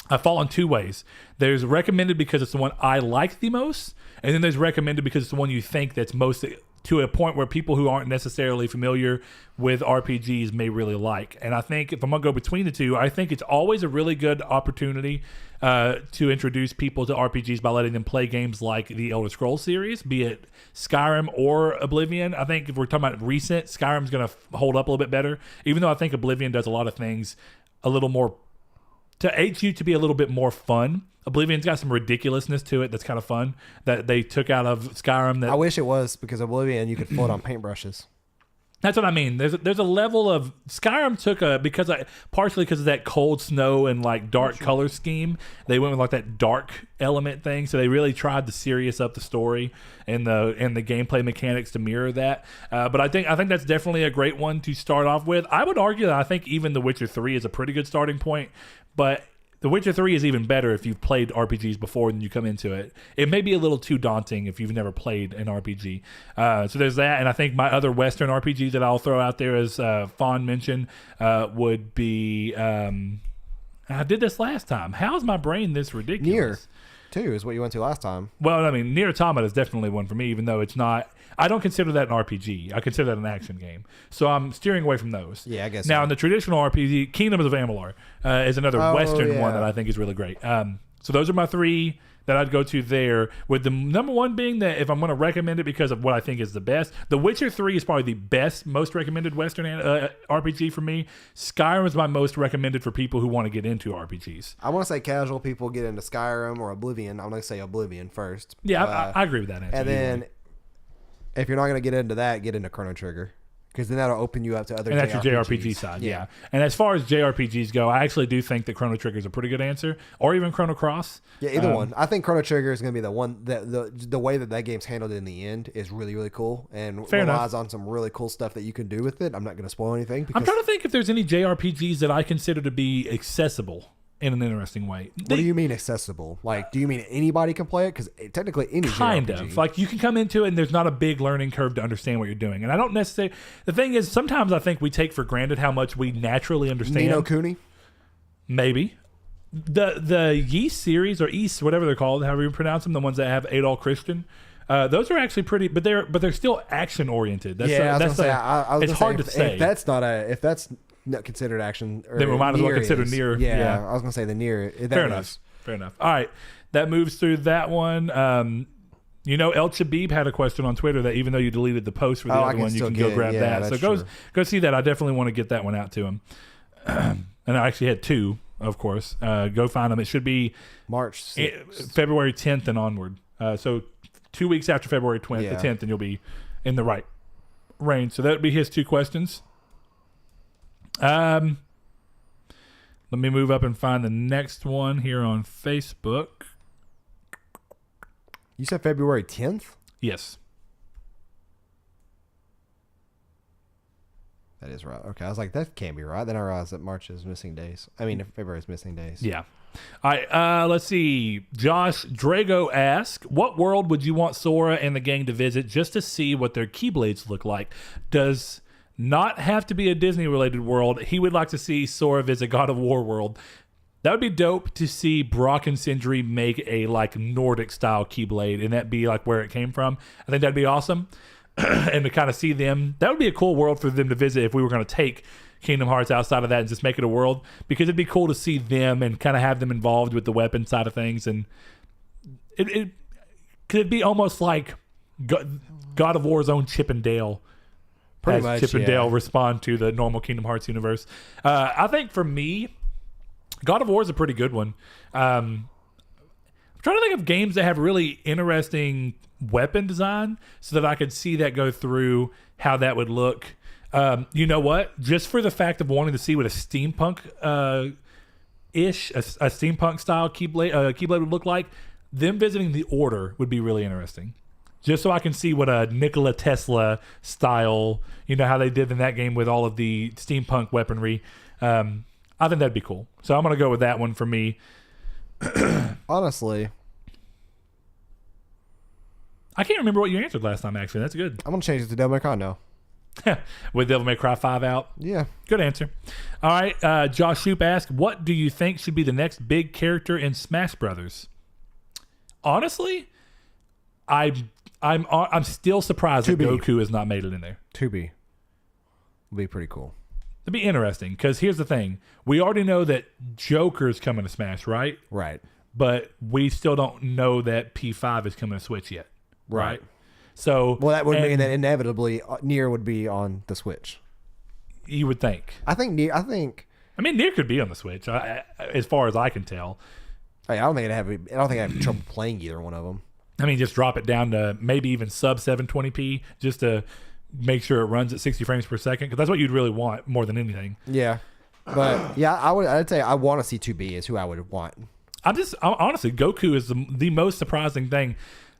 I fall in two ways. There's recommended because it's the one I like the most, and then there's recommended because it's the one you think that's most to a point where people who aren't necessarily familiar with RPGs may really like. And I think if I'm going to go between the two, I think it's always a really good opportunity to introduce people to RPGs by letting them play games like the Elder Scrolls series, be it Skyrim or Oblivion. I think if we're talking about recent, Skyrim's going to hold up a little bit better, even though I think Oblivion does a lot of things a little more to aid you to be a little bit more fun. Oblivion's got some ridiculousness to it that's kind of fun that they took out of Skyrim. That I wish it was because Oblivion you could float on paintbrushes. That's what I mean. There's a level of Skyrim took partially because of that cold snow and like dark color scheme. They went with like that dark element thing, so they really tried to serious up the story and the gameplay mechanics to mirror that. But I think that's definitely a great one to start off with. I would argue that I think even The Witcher 3 is a pretty good starting point, but The Witcher 3 is even better if you've played RPGs before and you come into it. It may be a little too daunting if you've never played an RPG. So there's that, and I think my other Western RPG that I'll throw out there, as Fawn mentioned, would be... I did this last time. How's my brain this ridiculous? Nier 2 is what you went to last time. Well, I mean, Nier Automata is definitely one for me, even though it's not... I don't consider that an RPG. I consider that an action game. So I'm steering away from those. Yeah, I guess Now, so. in the traditional RPG, Kingdoms of Amalur is another Western one that I think is really great. So those are my three that I'd go to there, with the number one being that if I'm going to recommend it because of what I think is the best, The Witcher 3 is probably the best, most recommended Western RPG for me. Skyrim is my most recommended for people who want to get into RPGs. I want to say casual people get into Skyrim or Oblivion. I'm going to say Oblivion first. Yeah, I agree with that answer. And then if you're not going to get into that, get into Chrono Trigger. Because then that'll open you up to other JRPGs. And that's your JRPG side, yeah. And as far as JRPGs go, I actually do think that Chrono Trigger is a pretty good answer, or even Chrono Cross. Yeah, either one. I think Chrono Trigger is going to be the one that the way that game's handled in the end is really, really cool, and relies on some really cool stuff that you can do with it. I'm not going to spoil anything. I'm trying to think if there's any JRPGs that I consider to be accessible. in an interesting way. What do you mean accessible? Like, do you mean anybody can play it? Because technically any kind JRPG. of like you can come into it and there's not a big learning curve to understand what you're doing. And I don't necessarily. The thing is, sometimes I think we take for granted how much we naturally understand. Ni no Kuni? Maybe. The Yeast series, or East, whatever they're called, however you pronounce them, the ones that have Adol Christian, those are actually pretty, but they're still action oriented. It's hard to say. If that's not considered action, or then we might as well consider Nier. Yeah, I was gonna say the Nier. Fair enough. All right, that moves through that one. El Chabib had a question on Twitter that even though you deleted the post for the other one, you can go grab that. So go see that. I definitely want to get that one out to him. And I actually had two, of course. Go find them. It should be March 6th. February 10th and onward. So 2 weeks after February 20th, the 10th, and you'll be in the right range. So that would be his two questions. Let me move up and find the next one here on Facebook. You said February 10th? Yes. That is right. Okay, I was like, that can't be right. Then I realized that March is missing days. I mean, February is missing days. Yeah. All right, let's see. Josh Drago asks, what world would you want Sora and the gang to visit just to see what their Keyblades look like? Does not have to be a Disney-related world. He would like to see Sora visit God of War world. That would be dope to see Brock and Sindri make a Nordic-style Keyblade, and that be where it came from. I think that'd be awesome. And to kind of see them, that would be a cool world for them to visit if we were going to take Kingdom Hearts outside of that and just make it a world, because it'd be cool to see them and kind of have them involved with the weapon side of things. And it could be almost like God of War's own Chip and Dale. Pretty much, Chip and Dale respond to the normal Kingdom Hearts universe. I think for me, God of War is a pretty good one. I'm trying to think of games that have really interesting weapon design so that I could see that go through, how that would look. You know what? Just for the fact of wanting to see what a steampunk a steampunk style Keyblade would look like, them visiting the Order would be really interesting. Just so I can see what a Nikola Tesla style, how they did in that game with all of the steampunk weaponry. I think that'd be cool. So I'm going to go with that one for me. Honestly, I can't remember what you answered last time, actually. That's good. I'm going to change it to Devil May Cry now. With Devil May Cry 5 out? Yeah. Good answer. All right. Josh Shoop asks, what do you think should be the next big character in Smash Brothers? Honestly, I'm still surprised that Goku has not made it in there. 2B. Would be pretty cool. It'd be interesting, because here's the thing. We already know that Joker's coming to Smash, right? Right. But we still don't know that P5 is coming to Switch yet. Right. So, that would mean that inevitably Nier would be on the Switch. You would think. I mean, Nier could be on the Switch, as far as I can tell. I don't think I'd have trouble playing either one of them. I mean, just drop it down to maybe even sub 720p just to make sure it runs at 60 frames per second, because that's what you'd really want more than anything. Yeah. But yeah, I'd say I want to see 2B is who I would want. Honestly, Goku is the most surprising thing.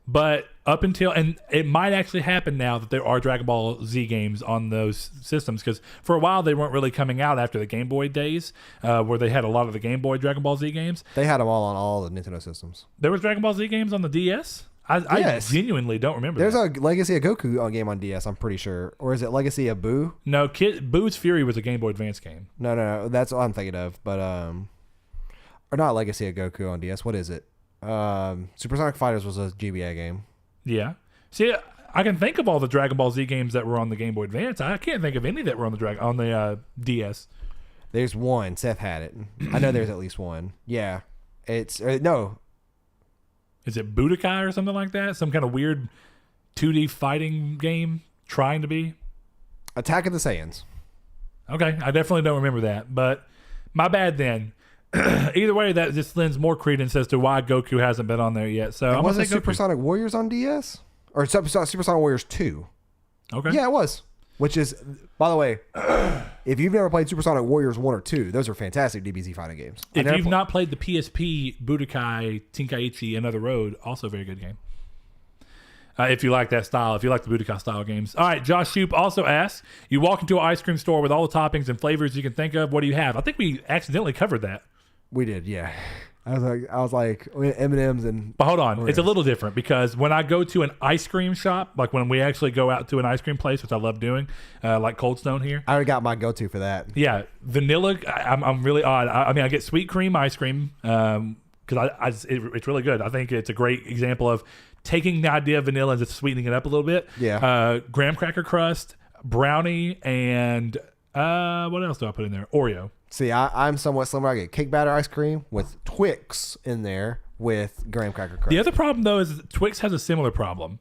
But up until, and it might actually happen now that there are Dragon Ball Z games on those systems, because for a while they weren't really coming out after the Game Boy days, where they had a lot of the Game Boy Dragon Ball Z games. They had them all on all the Nintendo systems. There was Dragon Ball Z games on the DS? I genuinely don't remember There's a Legacy of Goku game on DS, I'm pretty sure. Or is it Legacy of Boo? No, Boo's Fury was a Game Boy Advance game. No. That's what I'm thinking of. But, or not Legacy of Goku on DS. What is it? Supersonic Fighters was a GBA game. Yeah. See, I can think of all the Dragon Ball Z games that were on the Game Boy Advance. I can't think of any that were on the DS. There's one. Seth had it. I know there's at least one. Yeah. It's no. Is it Budokai or something like that? Some kind of weird 2D fighting game trying to be? Attack of the Saiyans. Okay, I definitely don't remember that, but my bad then. Either way, that just lends more credence as to why Goku hasn't been on there yet. So I'm wasn't Supersonic Warriors on DS? Or Supersonic Warriors 2? Okay. Yeah, it was. Which is, by the way, if you've never played Supersonic Warriors 1 or 2, those are fantastic DBZ fighting games. If you've not played the PSP Budokai Tenkaichi Another Road, also a very good game. If you like that style, if you like the Budokai style games. All right, Josh Shoop also asks, you walk into an ice cream store with all the toppings and flavors you can think of. What do you have? I think we accidentally covered that. We did, yeah. I was like M&M's and. But hold on, it's a little different because when I go to an ice cream shop, like when we actually go out to an ice cream place, which I love doing, like Cold Stone here. I already got my go-to for that. Yeah, vanilla. I'm really odd. I mean, I get sweet cream ice cream because it's really good. I think it's a great example of taking the idea of vanilla and just sweetening it up a little bit. Yeah. Graham cracker crust, brownie, and what else do I put in there? Oreo. See, I'm somewhat similar. I get cake batter ice cream with Twix in there with graham cracker crust. The other problem, though, is Twix has a similar problem.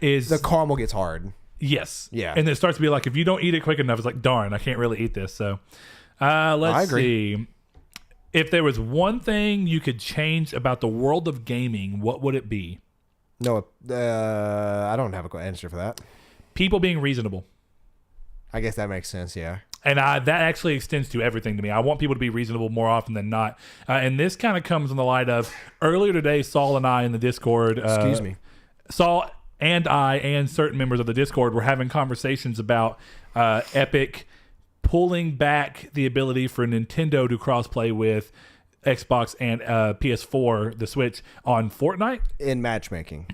Is the caramel gets hard. Yes. Yeah. And it starts to be like, if you don't eat it quick enough, it's like, darn, I can't really eat this. So let's see. If there was one thing you could change about the world of gaming, what would it be? No, I don't have an answer for that. People being reasonable. I guess that makes sense, yeah. And that actually extends to everything to me. I want people to be reasonable more often than not. And this kind of comes in the light of earlier today, Saul and I in the Discord. Excuse me. Saul and I and certain members of the Discord were having conversations about Epic pulling back the ability for Nintendo to crossplay with Xbox and PS4, the Switch, on Fortnite. In matchmaking.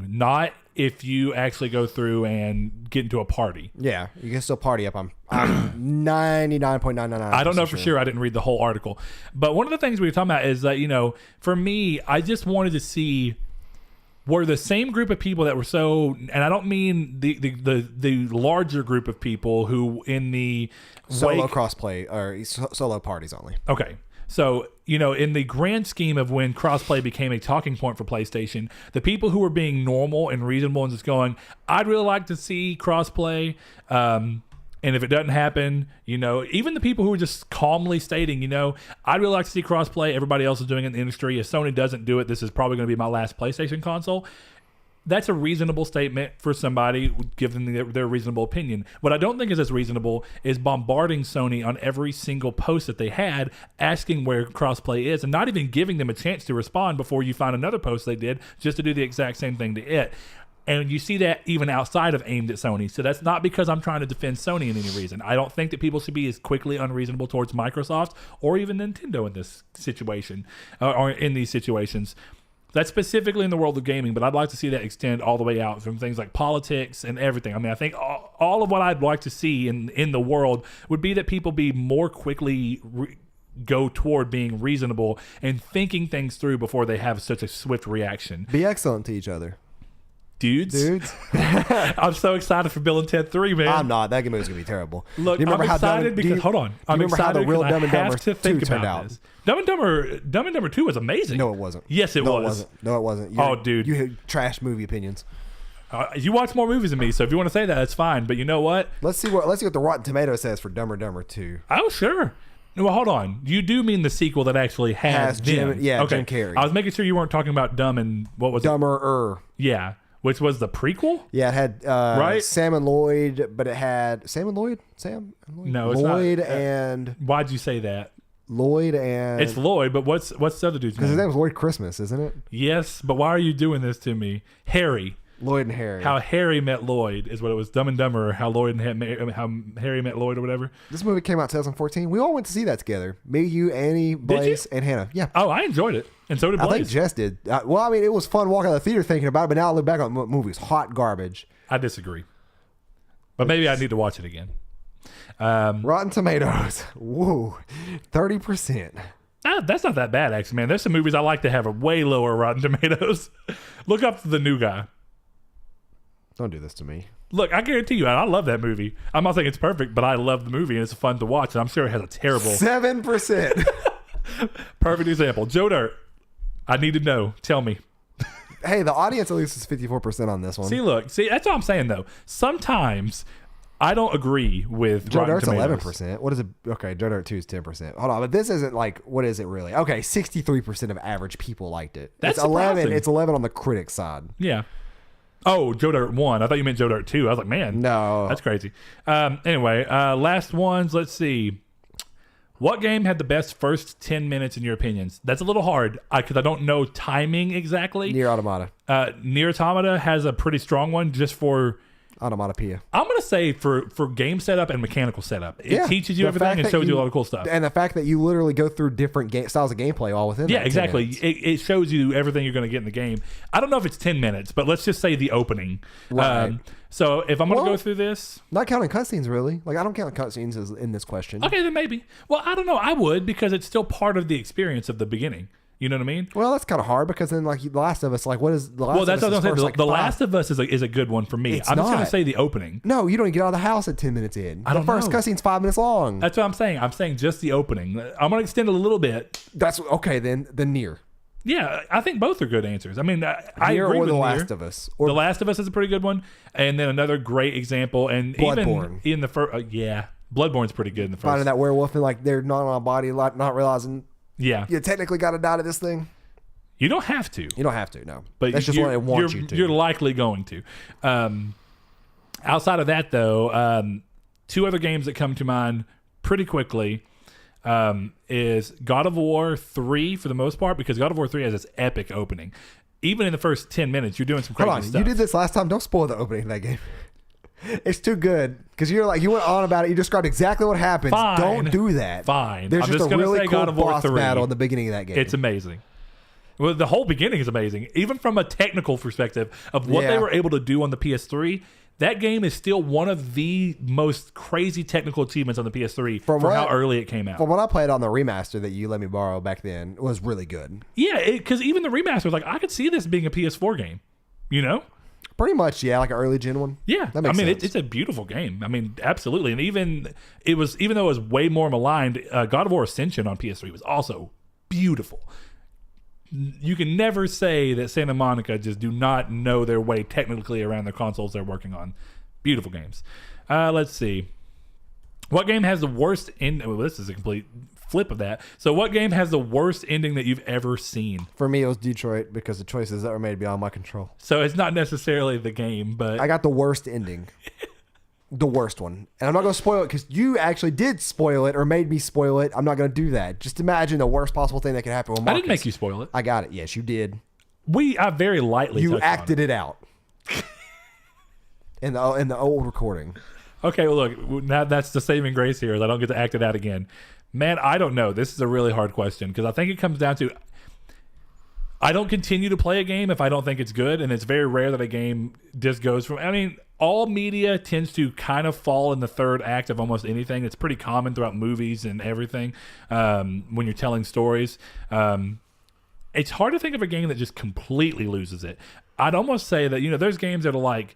Not if you actually go through and get into a party. Yeah, you can still party up. I'm 99.999%. I don't know for sure. I didn't read the whole article. But one of the things we were talking about is that, for me, I just wanted to see were the same group of people that were so, and I don't mean the larger group of people who in the solo crossplay or solo parties only. Okay. So, in the grand scheme of when crossplay became a talking point for PlayStation, the people who were being normal and reasonable and just going, I'd really like to see crossplay, and if it doesn't happen, even the people who were just calmly stating, I'd really like to see crossplay, everybody else is doing it in the industry. If Sony doesn't do it, this is probably going to be my last PlayStation console. That's a reasonable statement for somebody giving their reasonable opinion. What I don't think is as reasonable is bombarding Sony on every single post that they had, asking where crossplay is, and not even giving them a chance to respond before you find another post they did just to do the exact same thing to it. And you see that even outside of aimed at Sony. So that's not because I'm trying to defend Sony in any reason. I don't think that people should be as quickly unreasonable towards Microsoft or even Nintendo in this situation, or in these situations. That's specifically in the world of gaming, but I'd like to see that extend all the way out from things like politics and everything. I mean, I think all of what I'd like to see in the world would be that people be more quickly go toward being reasonable and thinking things through before they have such a swift reaction. Be excellent to each other. Dudes. I'm so excited for Bill and Ted 3, man. I'm not. That movie's going to be terrible. Look, I'm excited because, hold on. I'm excited because I have to think about this. Dumb and Dumber 2 was amazing. No, it wasn't. Yes, it was. No, it wasn't. Dude. You had trash movie opinions. You watch more movies than me, so if you want to say that, that's fine. But you know what? Let's see what the Rotten Tomatoes says for Dumb and Dumber 2. Oh, sure. Well, hold on. You do mean the sequel that actually has Jim, them. yeah, Jim Carrey. I was making sure you weren't talking about Dumb and what was Dumber-er. Yeah. Which was the prequel? Yeah, it had right? Sam and Lloyd, but it had Sam and Lloyd? Sam and Lloyd? No, it's Lloyd not. And why'd you say that? Lloyd and it's Lloyd, but what's the other dude's name? Because his name was Lloyd Christmas, isn't it? Yes, but why are you doing this to me? Harry. Lloyd and Harry. How Harry Met Lloyd is what it was. Dumb and Dumber. How how Harry Met Lloyd or whatever. This movie came out 2014. We all went to see that together. Me, you, Annie, Blaze, and Hannah. Yeah. Oh, I enjoyed it, and so did Blaze. I think Jess did. Well, I mean, it was fun walking out of the theater thinking about it, but now I look back on the movie. It's hot garbage. I disagree, but maybe I need to watch it again. Rotten Tomatoes. Whoa, 30%. That's not that bad, actually, man. There's some movies I like to have a way lower Rotten Tomatoes. Look up The New Guy. Don't do this to me. Look, I guarantee you, I love that movie. I'm not saying it's perfect, but I love the movie and it's fun to watch. And I'm sure it has a terrible 7%. Perfect example. Joe Dirt. I need to know. Tell me. Hey, the audience at least is 54% on this one. See, that's what I'm saying though. Sometimes I don't agree with Joe Rotten Dirt's Tomatoes. 11%. What is it? Okay, Joe Dirt 2 is 10%. Hold on, but this isn't like, what is it really? Okay, 63% of average people liked it. That's it's 11. surprising. It's 11 on the critic side. Yeah. Oh, Joe Dirt 1. I thought you meant Joe Dirt 2. I was like, man, no, that's crazy. Anyway, last ones. Let's see. What game had the best first 10 minutes in your opinions? That's a little hard because I don't know timing exactly. Nier Automata. Nier Automata has a pretty strong one just for Onomatopoeia. I'm going to say for game setup and mechanical setup, it teaches you everything and shows you a lot of cool stuff. And the fact that you literally go through different styles of gameplay all within that exactly. It shows you everything you're going to get in the game. I don't know if it's 10 minutes, but let's just say the opening. Right. So if I'm going to go through this... Not counting cutscenes, really. Like, I don't count cutscenes as in this question. Okay, then maybe. Well, I don't know. I would, because it's still part of the experience of the beginning. You know what I mean? Well, that's kind of hard because then, like, The Last of Us, like, what is The Last of Us? Well, that's what I'm saying. First, The Last of Us is a good one for me. I'm just going to say the opening. No, you don't even get out of the house at 10 minutes in. The first cutscene's 5 minutes long. That's what I'm saying. I'm saying just the opening. I'm going to extend it a little bit. That's okay, then Nier. Yeah, I think both are good answers. I mean, I Nier agree or with The Nier. Last of Us. Or The Last of Us is a pretty good one. And then another great example. And Bloodborne. Even in the first... Bloodborne's pretty good in the first. Finding that werewolf and, like, they're not on a body, not realizing you technically got to die to this thing. You don't have to. You don't have to, no. But that's just what they want you to. You're likely going to. Outside of that, though, two other games that come to mind pretty quickly is God of War 3 for the most part, because God of War 3 has this epic opening. Even in the first 10 minutes, you're doing some crazy stuff. You did this last time. Don't spoil the opening of that game. It's too good because you went on about it. You described exactly what happens. Fine. Don't do that. Fine. There's I'm just a really cool God of War boss 3. battle in the beginning of that game. It's amazing. Well, the whole beginning is amazing. Even from a technical perspective of what they were able to do on the PS3, that game is still one of the most crazy technical achievements on the PS3 for how early it came out. From what I played on the remaster that you let me borrow back then, it was really good. Yeah, because even the remaster was like, I could see this being a PS4 game, you know? Pretty much, yeah, like an early gen one. Yeah, that makes sense. It's a beautiful game. I mean, absolutely. And even though it was way more maligned, God of War Ascension on PS3 was also beautiful. You can never say that Santa Monica just do not know their way technically around the consoles they're working on. Beautiful games. Let's see. What game has the worst ending? Well, this is a complete flip of that. So what game has the worst ending that you've ever seen? For me, it was Detroit because the choices that were made beyond my control. So it's not necessarily the game, but... I got the worst ending. The worst one. And I'm not going to spoil it because you actually did spoil it or made me spoil it. I'm not going to do that. Just imagine the worst possible thing that could happen with Marcus. I didn't make you spoil it. I got it. Yes, you did. I very lightly You acted it out. in the old recording. Okay, well, look, now that's the saving grace here is I don't get to act it out again. Man, I don't know. This is a really hard question because I think it comes down to I don't continue to play a game if I don't think it's good, and it's very rare that a game just goes from... I mean, all media tends to kind of fall in the third act of almost anything. It's pretty common throughout movies and everything when you're telling stories. It's hard to think of a game that just completely loses it. I'd almost say that, there's games that are like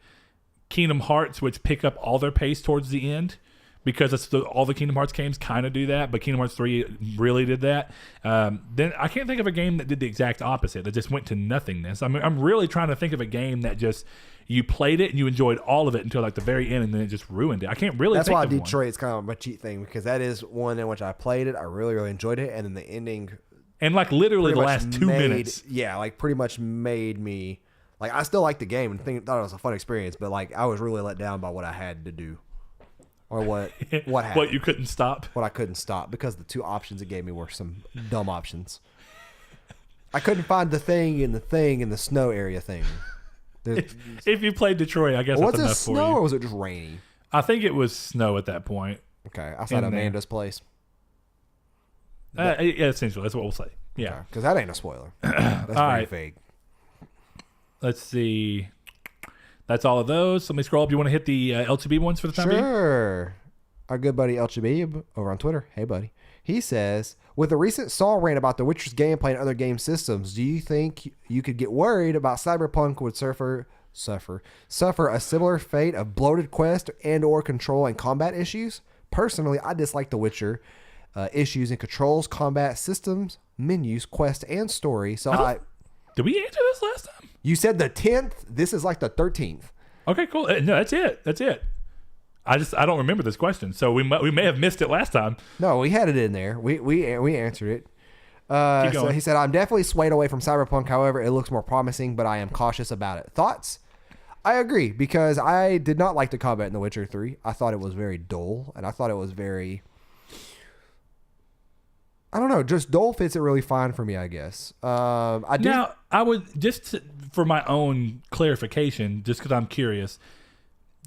Kingdom Hearts, which pick up all their pace towards the end, because all the Kingdom Hearts games kind of do that, but Kingdom Hearts 3 really did that. Then I can't think of a game that did the exact opposite, that just went to nothingness. I'm really trying to think of a game that just, you played it and you enjoyed all of it until like the very end, and then it just ruined it. I can't really think of one. That's why Detroit's kind of my cheat thing, because that is one in which I played it, I really, really enjoyed it, and then the ending... And like literally the last 2 minutes. Yeah, like pretty much made me... Like, I still liked the game and thought it was a fun experience, but like I was really let down by what I had to do. Or what happened. What you couldn't stop? What I couldn't stop, because the two options it gave me were some dumb options. I couldn't find the thing in the snow area thing. If you played Detroit, I guess that's enough for you. Was it snow or was it just rainy? I think it was snow at that point. Okay, outside Amanda's place. Yeah, essentially, that's what we'll say. Yeah, because that ain't a spoiler. That's very vague. Let's see. That's all of those. Let me scroll up. You want to hit the LTB ones for the time being? Sure. Our good buddy LTB over on Twitter. Hey, buddy. He says, with the recent Saul rant about The Witcher's gameplay and other game systems, do you think you could get worried about Cyberpunk would suffer a similar fate of bloated quest and or control and combat issues? Personally, I dislike The Witcher issues in controls, combat systems, menus, quest, and story. So did we answer this last time? You said the 10th. This is like the 13th. Okay, cool. No, that's it. I don't remember this question, so we may have missed it last time. No, we had it in there. We answered it. So he said, I'm definitely swayed away from Cyberpunk. However, it looks more promising, but I am cautious about it. Thoughts? I agree, because I did not like the combat in The Witcher 3. I thought it was very dull, and I thought it was very... I don't know. Just dull fits it really fine for me, I guess. I would, for my own clarification, just because I'm curious,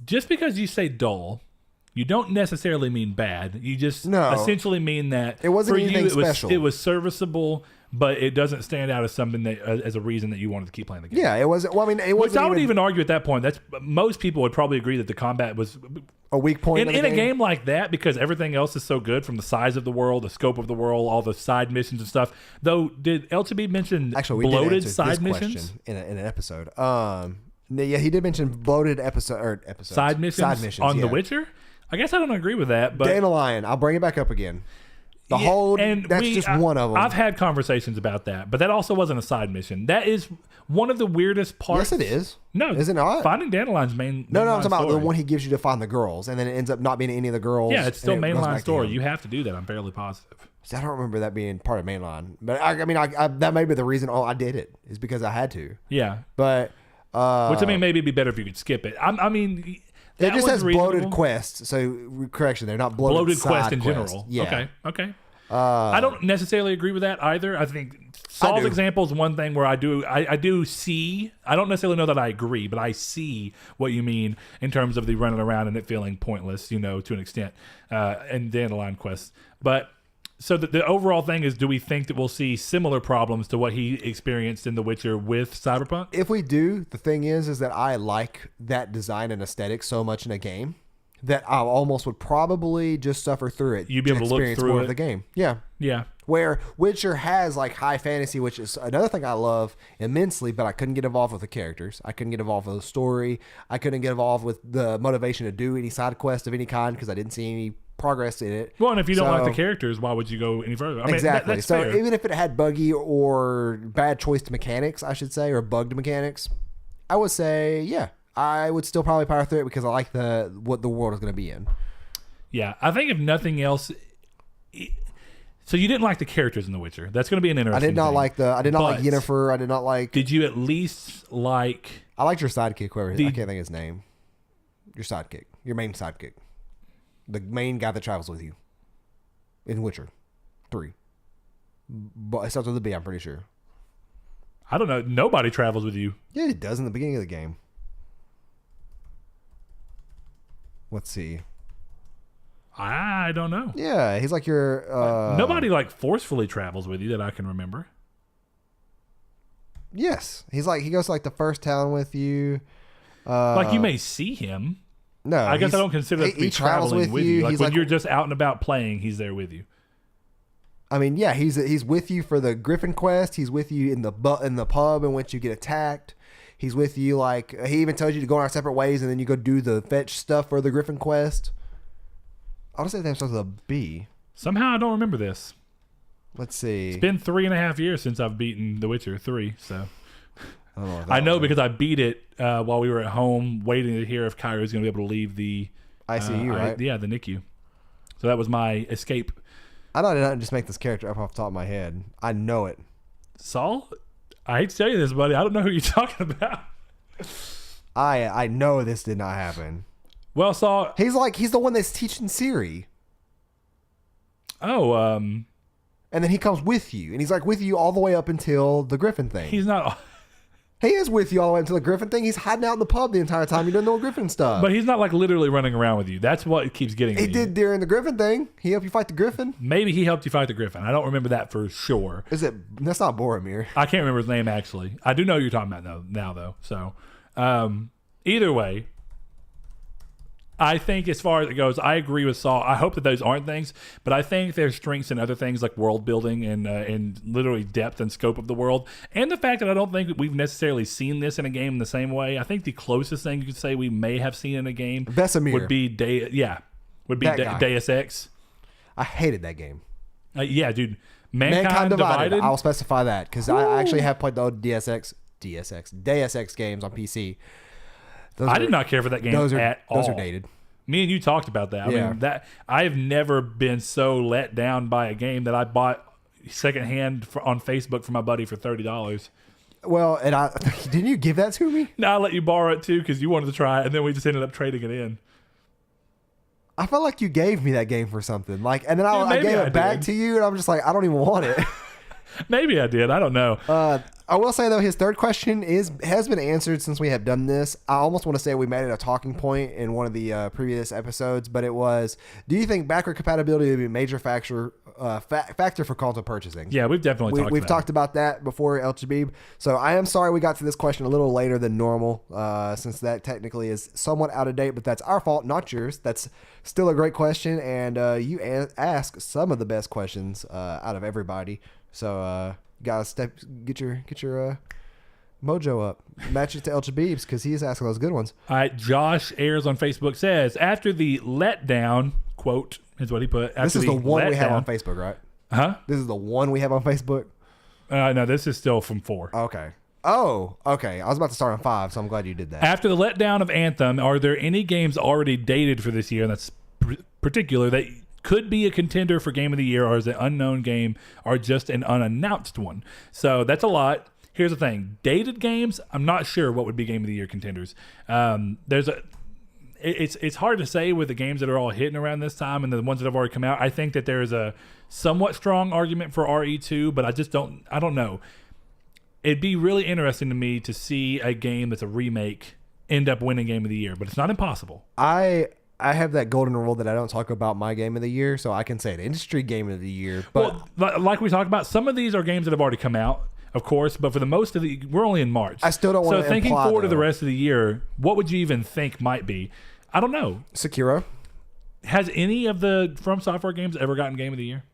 just because you say dull, you don't necessarily mean bad. You just essentially mean that it wasn't anything special. It was serviceable, but it doesn't stand out as something that as a reason that you wanted to keep playing the game. Yeah, it wasn't. Well, I mean, it wasn't. Which I would even argue at that point. That's most people would probably agree that the combat was a weak point in a game like that, because everything else is so good, from the size of the world, the scope of the world, all the side missions and stuff. Though, did LTB mention bloated side missions in an episode? Yeah, he did mention bloated episodes. Side missions on The Witcher. I guess I don't agree with that, but Dandelion, I'll bring it back up again. That's just one of them. I've had conversations about that, but that also wasn't a side mission. That is one of the weirdest parts. Yes, it is. No, is it not? Finding Dandelion's main. No, I'm talking about the one he gives you to find the girls, and then it ends up not being any of the girls. Yeah, it's still mainline story. You have to do that. I'm fairly positive. See, I don't remember that being part of mainline, but I mean, that may be the reason. I did it is because I had to. Yeah, but which I mean, maybe it'd be better if you could skip it. I mean. It just has bloated quests. So, correction, they're not bloated quests in general. Yeah. Okay. I don't necessarily agree with that either. I think Saul's example is one thing where I do see. I don't necessarily know that I agree, but I see what you mean in terms of the running around and it feeling pointless, to an extent, and Dandelion quests. But so the overall thing is, do we think that we'll see similar problems to what he experienced in The Witcher with Cyberpunk? If we do, the thing is that I like that design and aesthetic so much in a game that I almost would probably just suffer through it. You'd be able to look through more of the game. Yeah. Yeah. Where Witcher has like high fantasy, which is another thing I love immensely, but I couldn't get involved with the characters. I couldn't get involved with the story. I couldn't get involved with the motivation to do any side quest of any kind because I didn't see any progress in it. Well, and if you don't like the characters, why would you go any further? I mean, exactly. That's so fair. Even if it had buggy or bad choice to mechanics, I should say, or bugged mechanics, I would say, yeah, I would still probably power through it because I like what the world is going to be in. Yeah, I think if nothing else. So you didn't like the characters in The Witcher. That's going to be an interesting. I did not thing. like Yennefer. I did not like. Did you at least like? I liked your sidekick. Whoever I can't think of his name. Your sidekick. Your main sidekick. The main guy that travels with you. In Witcher 3. But it starts with a B, I'm pretty sure. I don't know. Nobody travels with you. Yeah, it does in the beginning of the game. Let's see. I don't know. Yeah, he's like your... Nobody like forcefully travels with you that I can remember. Yes. He goes to like the first town with you. Like you may see him. No. I guess I don't consider that to be traveling with you. Like when you're just out and about playing, he's there with you. I mean, yeah, he's with you for the Griffin quest. He's with you in the pub in which you get attacked. He's with you, like, he even tells you to go in our separate ways, and then you go do the fetch stuff for the Griffin quest. I want to say that starts with a B. Somehow I don't remember this. Let's see. It's been 3.5 years since I've beaten The Witcher 3, so... I know because I beat it while we were at home waiting to hear if Kyra was going to be able to leave the ICU, right? the NICU. So that was my escape. I know I didn't just make this character up off the top of my head. I know it. Saul? I hate to tell you this, buddy. I don't know who you're talking about. I know this did not happen. Well, Saul... He's the one that's teaching Siri. Oh, And then he comes with you, and he's like with you all the way up until the Griffin thing. He's not... He is with you all the way until the Griffin thing. He's hiding out in the pub the entire time. You're doing the Griffin stuff. But he's not like literally running around with you. That's what keeps getting me. He did during the Griffin thing. He helped you fight the Griffin. Maybe he helped you fight the Griffin. I don't remember that for sure. That's not Boromir. I can't remember his name, actually. I do know who you're talking about now, though. So, either way, I think as far as it goes, I agree with Saul. I hope that those aren't things, but I think there's strengths in other things like world building and literally depth and scope of the world. And the fact that I don't think we've necessarily seen this in a game in the same way. I think the closest thing you could say we may have seen in a game would be Deus Ex. I hated that game. Yeah, dude. Mankind Divided. I'll specify that because I actually have played the old Deus Ex games on PC. I did not care for that game at all. Those are dated. Me and you talked about that. Yeah. I mean, I have never been so let down by a game that I bought secondhand on Facebook for my buddy for $30. Well, and didn't you give that to me? No, I let you borrow it too because you wanted to try it, and then we just ended up trading it in. I felt like you gave me that game for something, and then I gave it back to you, and I'm just like, I don't even want it. Maybe I did. I don't know. I will say, though, his third question has been answered since we have done this. I almost want to say we made it a talking point in one of the previous episodes, but it was, do you think backward compatibility would be a major factor for console purchasing? Yeah, we've definitely talked about that before, El Chabib. So I am sorry we got to this question a little later than normal, since that technically is somewhat out of date, but that's our fault, not yours. That's still a great question, and you ask some of the best questions out of everybody. So guys, get your mojo up. Match it to El Chabib's because he's asking those good ones. All right, Josh Ayers on Facebook says, after the letdown, quote, is what he put. This is the one we have on Facebook, right? Huh? This is the one we have on Facebook? No, this is still from 4. Okay. Oh, okay. I was about to start on 5, so I'm glad you did that. After the letdown of Anthem, are there any games already dated for this year, and that's particular, that could be a contender for Game of the Year, or is it an unknown game, or just an unannounced one? So that's a lot. Here's the thing. Dated games, I'm not sure what would be Game of the Year contenders. It's hard to say with the games that are all hitting around this time and the ones that have already come out. I think that there is a somewhat strong argument for RE2, but I don't know. It'd be really interesting to me to see a game that's a remake end up winning Game of the Year, but it's not impossible. I have that golden rule that I don't talk about my game of the year, so I can say an industry game of the year. But like we talked about, some of these are games that have already come out, of course, but for the most of we're only in March. I still don't want to So thinking forward to the rest of the year, what would you even think might be? I don't know. Sekiro. Has any of the From Software games ever gotten Game of the Year?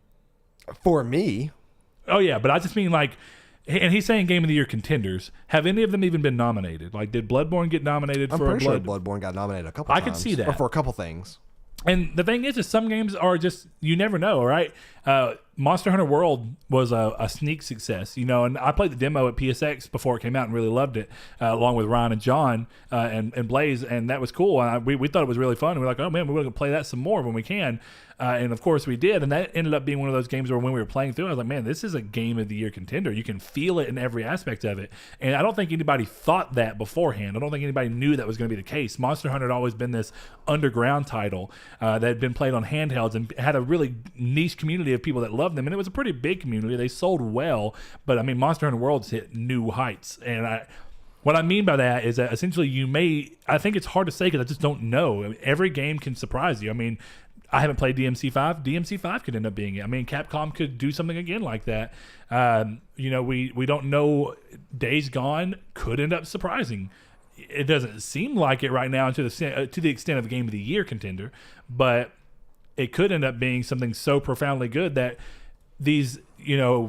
For me. Oh, yeah, but I just mean like, and he's saying Game of the Year contenders. Have any of them even been nominated? Like, did Bloodborne get nominated I'm for pretty sure Bloodborne got nominated a couple times. I could see that. Or for a couple things. And the thing is some games are just, you never know, right? Monster Hunter World was a sneak success, and I played the demo at PSX before it came out and really loved it, along with Ryan and John and Blaze, and that was cool. And we thought it was really fun. And we're like, oh man, we're going to play that some more when we can. And of course we did. And that ended up being one of those games where when we were playing through, I was like, man, this is a Game of the Year contender. You can feel it in every aspect of it. And I don't think anybody thought that beforehand. I don't think anybody knew that was going to be the case. Monster Hunter had always been this underground title that had been played on handhelds and had a really niche community of people that loved them. And it was a pretty big community. They sold well. But I mean, Monster Hunter World's hit new heights. And what I mean by that is that essentially I think it's hard to say because I just don't know. I mean, every game can surprise you. I mean, I haven't played DMC5. DMC5 could end up being it. I mean, Capcom could do something again like that. We don't know. Days Gone could end up surprising. It doesn't seem like it right now to the extent of a Game of the Year contender, but it could end up being something so profoundly good that these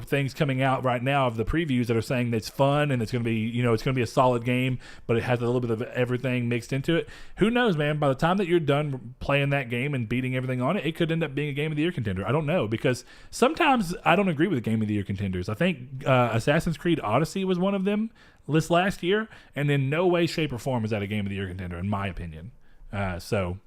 things coming out right now of the previews that are saying that it's fun and it's going to be it's going to be a solid game, but it has a little bit of everything mixed into it. Who knows, man? By the time that you're done playing that game and beating everything on it, it could end up being a Game of the Year contender. I don't know, because sometimes I don't agree with the Game of the Year contenders. I think Assassin's Creed Odyssey was one of them this last year, and in no way, shape, or form is that a Game of the Year contender, in my opinion. So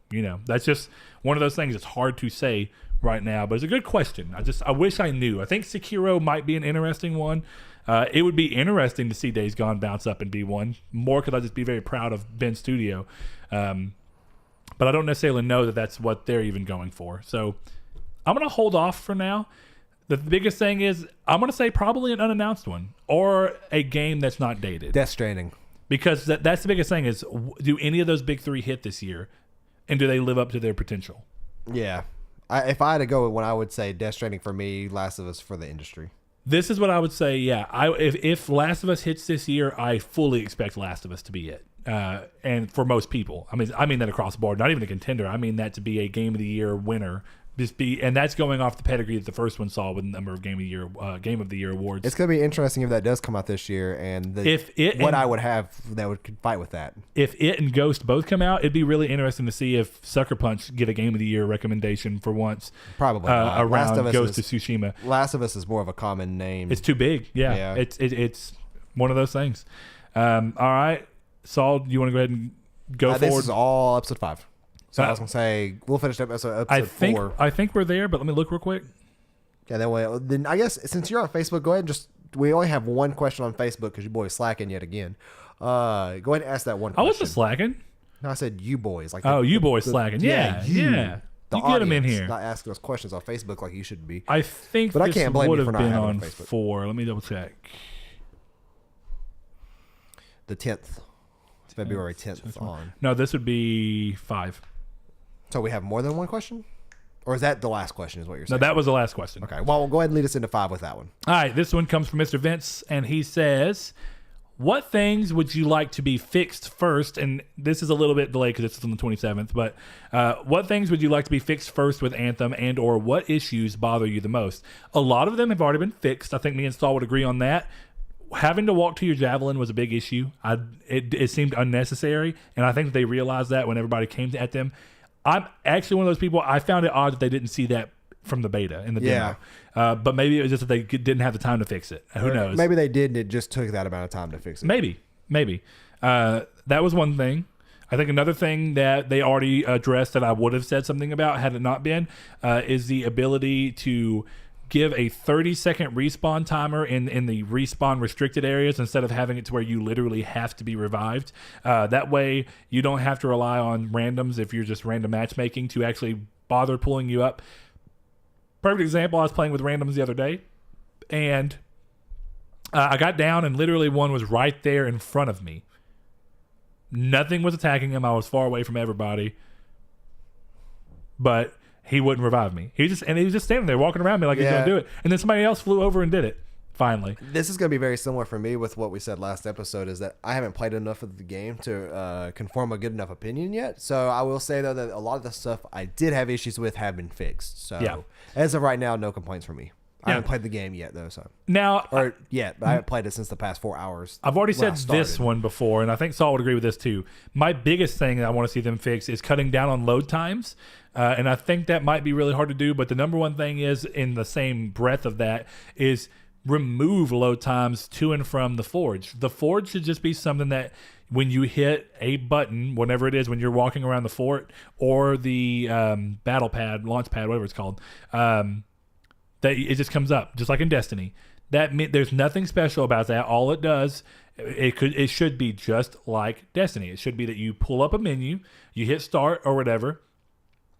that's just one of those things. It's hard to say right now, but it's a good question. I wish I knew. I think Sekiro might be an interesting one. It would be interesting to see Days Gone bounce up and be one more, because I'd just be very proud of Ben Studio. But I don't necessarily know that that's what they're even going for. So I'm going to hold off for now. The biggest thing is I'm going to say probably an unannounced one or a game that's not dated. Death Stranding. Because that's the biggest thing is, do any of those big three hit this year? And do they live up to their potential? Yeah. If I had to go with one, I would say Death Stranding for me, Last of Us for the industry. This is what I would say, yeah. If Last of Us hits this year, I fully expect Last of Us to be it. And for most people. I mean that across the board. Not even a contender. I mean that to be a Game of the Year winner. And that's going off the pedigree that the first one saw with a number of Game of the Year awards. It's going to be interesting if that does come out this year, and I would have that would fight with that. If it and Ghost both come out, it'd be really interesting to see if Sucker Punch get a Game of the Year recommendation for once. Probably around Ghost of Tsushima. Last of Us is more of a common name. It's too big. Yeah. It's one of those things. All right, Saul, do you want to go ahead and go forward? This is all episode 5. So I was going to say, we'll finish up episode 4. I think we're there, but let me look real quick. Yeah, that way. Then I guess since you're on Facebook, go ahead and we only have one question on Facebook because your boy is slacking yet again. Go ahead and ask that one question. I wasn't slacking. No, I said you boys. You boys slacking. Yeah. The you get them in here. Not asking us questions on Facebook like you should be. I think but I can't blame would you for have not been having on Facebook. 4. Let me double check. The 10th. February 10th on. No, this would be 5. So we have more than one question? Or is that the last question is what you're saying? No, that was the last question. Okay. Well, we'll go ahead and lead us into 5 with that one. All right. This one comes from Mr. Vince, and he says, what things would you like to be fixed first? And this is a little bit delayed because it's on the 27th, but what things would you like to be fixed first with Anthem, and or what issues bother you the most? A lot of them have already been fixed. I think me and Saul would agree on that. Having to walk to your javelin was a big issue. It seemed unnecessary, and I think that they realized that when everybody came at them. I'm actually one of those people. I found it odd that they didn't see that from the beta in the demo. But maybe it was just that they didn't have the time to fix it. Who knows? Maybe they did, and it just took that amount of time to fix it. Maybe. That was one thing. I think another thing that they already addressed that I would have said something about had it not been is the ability to give a 30-second respawn timer in the respawn restricted areas instead of having it to where you literally have to be revived. That way you don't have to rely on randoms if you're just random matchmaking to actually bother pulling you up. Perfect example, I was playing with randoms the other day, and I got down and literally one was right there in front of me. Nothing was attacking him. I was far away from everybody. But he wouldn't revive me. He was just standing there walking around me like he's going to do it. And then somebody else flew over and did it. Finally. This is going to be very similar for me with what we said last episode, is that I haven't played enough of the game to conform a good enough opinion yet. So I will say, though, that a lot of the stuff I did have issues with have been fixed. So as of right now, no complaints from me. I haven't played the game yet, though. So but I haven't played it since the past 4 hours. I've already said this one before, and I think Saul would agree with this too. My biggest thing that I want to see them fix is cutting down on load times. And I think that might be really hard to do, but the number one thing is, in the same breath of that, is remove load times to and from the forge. The forge should just be something that when you hit a button, whatever it is, when you're walking around the fort or the battle pad, launch pad, whatever it's called, that it just comes up, just like in Destiny. There's nothing special about that. All it does, it should be just like Destiny. It should be that you pull up a menu, you hit start or whatever.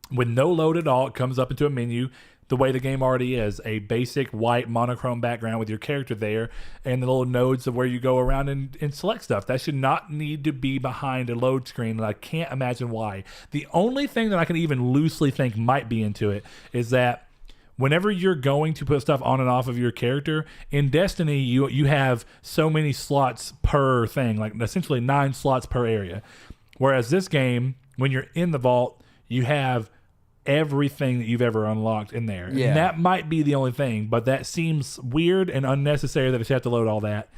With no load at all, it comes up into a menu the way the game already is, a basic white monochrome background with your character there and the little nodes of where you go around and select stuff. That should not need to be behind a load screen, and I can't imagine why. The only thing that I can even loosely think might be into it is that whenever you're going to put stuff on and off of your character, in Destiny, you have so many slots per thing, like essentially 9 slots per area. Whereas this game, when you're in the vault, you have everything that you've ever unlocked in there. Yeah. And that might be the only thing, but that seems weird and unnecessary that you have to load all that.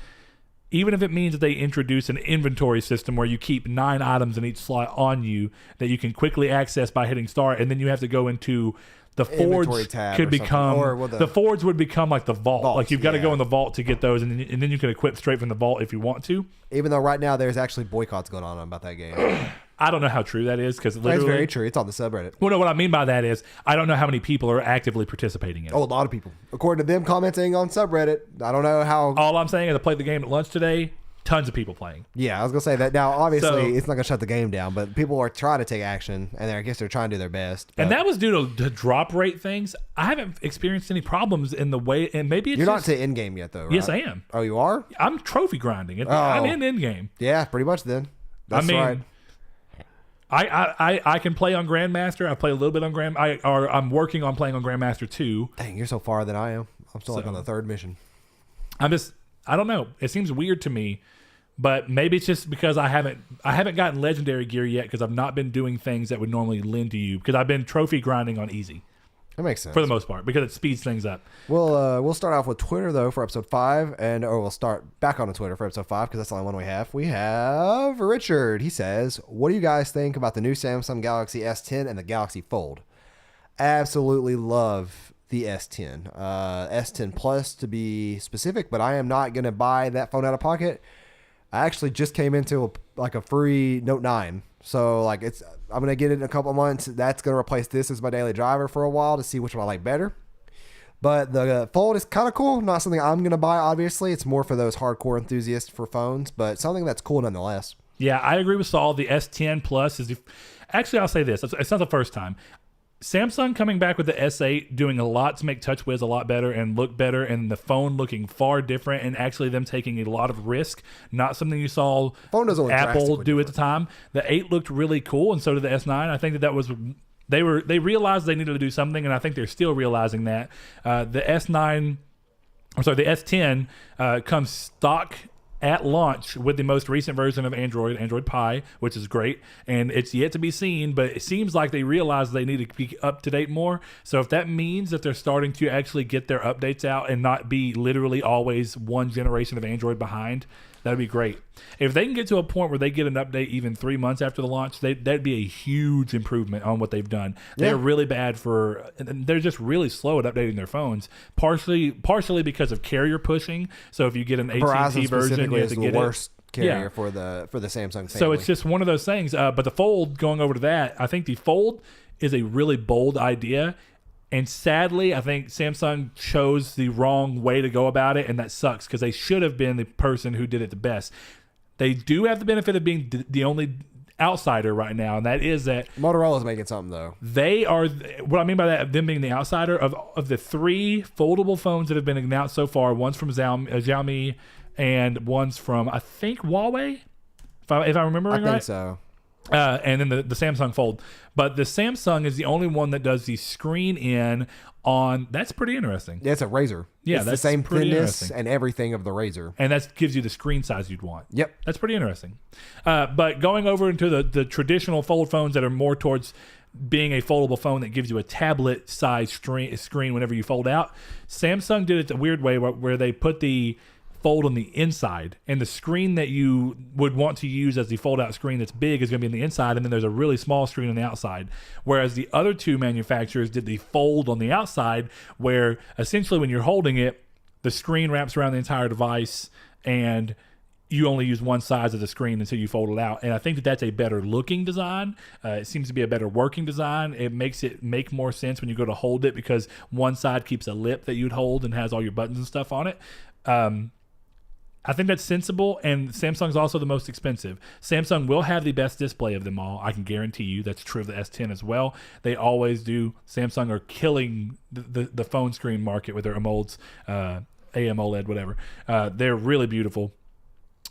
Even if it means that they introduce an inventory system where you keep 9 items in each slot on you that you can quickly access by hitting start, and then you have to go into the forge could become the forge would become like the vault. Like you've got to go in the vault to get those, and then you can equip straight from the vault if you want to. Even though right now there's actually boycotts going on about that game. I don't know how true that is, because literally... That's very true. It's on the subreddit. Well, no, what I mean by that is I don't know how many people are actively participating in it. Oh, a lot of people. According to them commenting on subreddit, I don't know how... All I'm saying is I played the game at lunch today. Tons of people playing. Yeah, I was going to say that. Now, obviously, it's not going to shut the game down, but people are trying to take action, and I guess they're trying to do their best. And that was due to drop rate things. I haven't experienced any problems in the way... And maybe it's You're not to in-game yet, though, right? Yes, I am. Oh, you are? I'm trophy grinding. I'm in in-game. Yeah, pretty much then. That's right. I can play on Grandmaster. I play a little bit on I'm working on playing on Grandmaster 2. Dang, you're so far than I am. I'm still on the 3rd mission. I don't know. It seems weird to me, but maybe it's just because I haven't gotten legendary gear yet, because I've not been doing things that would normally lend to you, because I've been trophy grinding on easy. That makes sense. For the most part, because it speeds things up. We'll start off with Twitter, though, for episode 5, or we'll start back on the Twitter for episode 5, because that's the only one we have. We have Richard. He says, what do you guys think about the new Samsung Galaxy S10 and the Galaxy Fold? Absolutely love the S10. S10 Plus to be specific, but I am not going to buy that phone out of pocket. I actually just came into a free Note 9. So I'm going to get it in a couple of months. That's going to replace this as my daily driver for a while to see which one I like better. But the Fold is kind of cool. Not something I'm going to buy, obviously. It's more for those hardcore enthusiasts for phones, but something that's cool nonetheless. Yeah, I agree with Saul. The S10 Plus is... Actually, I'll say this. It's not the first time. Samsung coming back with the S8, doing a lot to make TouchWiz a lot better and look better, and the phone looking far different, and actually them taking a lot of risk, not something you saw Apple do at the time. The 8 looked really cool, and so did the S9. I think that was they realized they needed to do something, and I think they're still realizing that. The S10 comes stock at launch with the most recent version of Android Pie, which is great, and it's yet to be seen, but it seems like they realize they need to be up to date more. So if that means that they're starting to actually get their updates out and not be literally always one generation of Android behind, that'd be great. If they can get to a point where they get an update even 3 months after the launch, that'd be a huge improvement on what they've done. They're really bad they're just really slow at updating their phones, partially because of carrier pushing. So if you get an AT&T version, you have to get the worst carrier for the Samsung family. So it's just one of those things. But the Fold, going over to that, I think the Fold is a really bold idea. And sadly, I think Samsung chose the wrong way to go about it, and that sucks because they should have been the person who did it the best. They do have the benefit of being the only outsider right now, and that is that Motorola's making something, though. They are, what I mean by that, them being the outsider, of the 3 foldable phones that have been announced so far, one's from Xiaomi and one's from, I think, Huawei, if I'm remembering right. I think so. And then the Samsung Fold. But the Samsung is the only one that does the screen in on. That's pretty interesting. Yeah, it's a Razr. Yeah, it's that's the same pretty thinness and everything of the Razr. And that gives you the screen size you'd want. Yep. That's pretty interesting. But going over into the traditional fold phones that are more towards being a foldable phone that gives you a tablet size screen whenever you fold out, Samsung did it the weird way where they put the Fold on the inside, and the screen that you would want to use as the fold out screen that's big is going to be on the inside, and then there's a really small screen on the outside, whereas the other 2 manufacturers did the Fold on the outside, where essentially when you're holding it, the screen wraps around the entire device and you only use one side of the screen until you fold it out. And I think that that's a better looking design. It seems to be a better working design. It makes it make more sense when you go to hold it, because one side keeps a lip that you'd hold and has all your buttons and stuff on it. I think that's sensible, and Samsung's also the most expensive. Samsung will have the best display of them all. I can guarantee you that's true of the S10 as well. They always do. Samsung are killing the phone screen market with their AMOLEDs, AMOLED, whatever. They're really beautiful.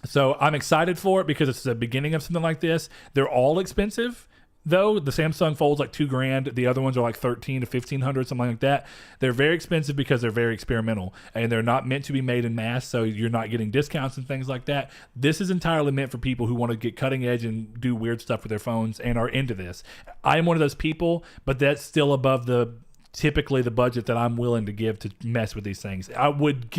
So I'm excited for it because it's the beginning of something like this. They're all expensive, though. The Samsung Fold's like $2,000. The other ones are like $1,300 to $1,500, something like that. They're very expensive because they're very experimental, and they're not meant to be made in mass, so you're not getting discounts and things like that. This is entirely meant for people who want to get cutting edge and do weird stuff with their phones and are into this. I am one of those people, but that's still above typically the budget that I'm willing to give to mess with these things. I would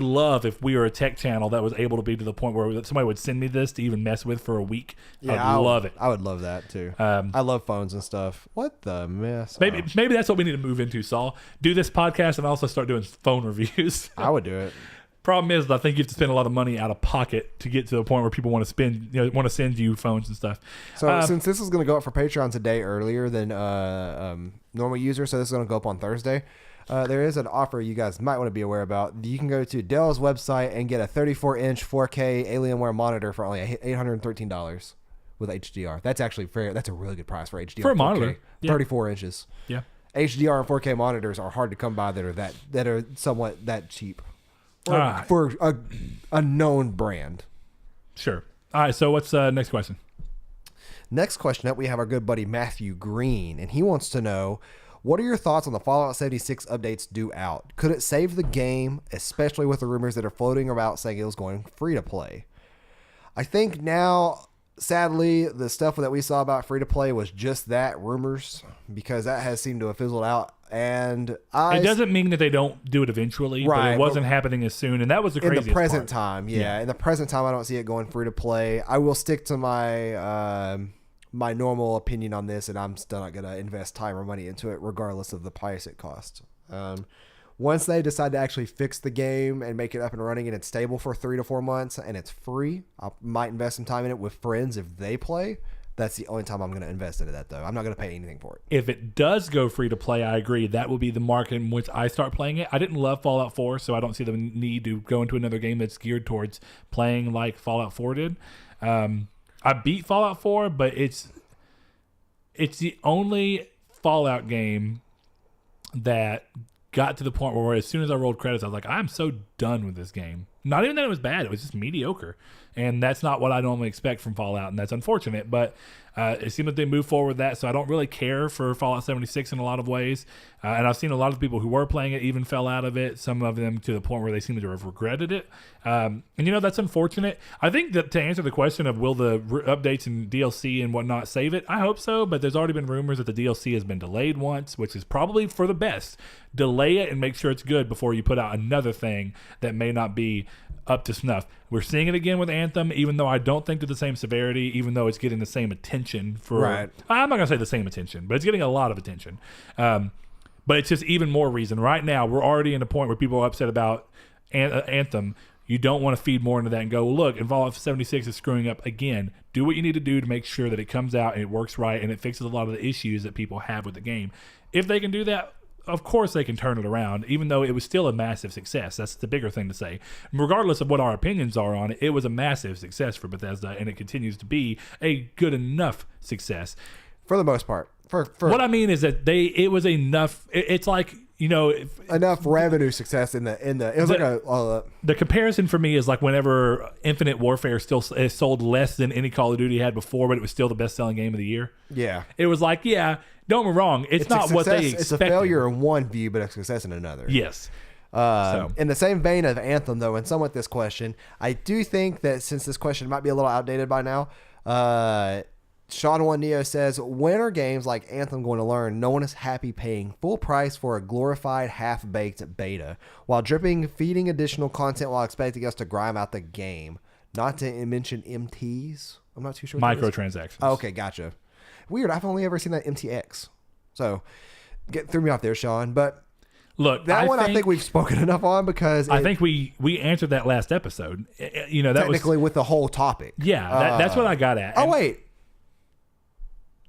love if we were a tech channel that was able to be to the point where somebody would send me this to even mess with for a week. Yeah, I'd love it. I would love that too. I love phones and stuff. What the mess? Maybe that's what we need to move into, Saul. Do this podcast and also start doing phone reviews. I would do it. Problem is, I think you have to spend a lot of money out of pocket to get to the point where people want to send you phones and stuff. So since this is going to go up for Patreon today earlier than normal users, so this is going to go up on Thursday. There is an offer you guys might want to be aware about. You can go to Dell's website and get a 34-inch 4K Alienware monitor for only $813 with HDR. That's actually fair. That's a really good price for HDR. For a monitor. 34 inches. Yeah. HDR and 4K monitors are hard to come by that are somewhat that cheap Right. for a known brand. Sure. All right, so what's next question? Next question up, we have our good buddy Matthew Green, and he wants to know, what are your thoughts on the Fallout 76 updates due out? Could it save the game, especially with the rumors that are floating about saying it was going free to play? I think now, sadly, the stuff that we saw about free to play was just that, rumors, because that has seemed to have fizzled out. And it doesn't mean that they don't do it eventually, right, but it wasn't happening as soon, and that was the craziest part. In the present time, yeah. In the present time, I don't see it going free to play. I will stick to my my normal opinion on this, and I'm still not going to invest time or money into it, regardless of the price it costs. Once they decide to actually fix the game and make it up and running and it's stable for 3 to 4 months and it's free, I might invest some time in it with friends if they play. That's the only time I'm going to invest into that, though. I'm not going to pay anything for it. If it does go free to play, I agree. That will be the market in which I start playing it. I didn't love Fallout 4, so I don't see the need to go into another game that's geared towards playing like Fallout 4 did. I beat Fallout 4, but it's the only Fallout game that got to the point where as soon as I rolled credits, I was like, I'm so done with this game. Not even that it was bad. It was just mediocre. And that's not what I normally expect from Fallout, and that's unfortunate. But it seems like they moved forward with that, so I don't really care for Fallout 76 in a lot of ways. And I've seen a lot of people who were playing it even fell out of it, some of them to the point where they seem to have regretted it. And, that's unfortunate. I think that to answer the question of will the updates and DLC and whatnot save it, I hope so, but there's already been rumors that the DLC has been delayed once, which is probably for the best. Delay it and make sure it's good before you put out another thing that may not be up to snuff. We're seeing it again with Anthem, even though I don't think to the same severity, even though it's getting the same attention for... Right. I'm not going to say the same attention, but it's getting a lot of attention. But it's just even more reason. Right now, we're already in a point where people are upset about Anthem. You don't want to feed more into that and go, look, and Fallout 76 is screwing up again. Do what you need to do to make sure that it comes out and it works right and it fixes a lot of the issues that people have with the game. If they can do that, of course they can turn it around, even though it was still a massive success. That's the bigger thing to say. Regardless of what our opinions are on it, it was a massive success for Bethesda, and it continues to be a good enough success. For the most part. For what I mean is that it was enough. It's like, enough revenue success in the it was the comparison for me is like whenever Infinite Warfare still sold less than any Call of Duty had before, but it was still the best selling game of the year. Yeah, it was like, don't get me wrong, it's not what they expected. It's a failure in one view, but a success in another. Yes. In the same vein of Anthem, though, and somewhat this question, I do think that since this question might be a little outdated by now, Sean One Neo says, when are games like Anthem going to learn no one is happy paying full price for a glorified half-baked beta while feeding additional content while expecting us to grind out the game? Not to mention MTs. I'm not too sure. Microtransactions. Oh, okay, gotcha. Weird. I've only ever seen that MTX. So threw me off there, Sean. But look, I think we've spoken enough on because I think we answered that last episode. That technically with the whole topic. Yeah, that's what I got at. Oh, wait.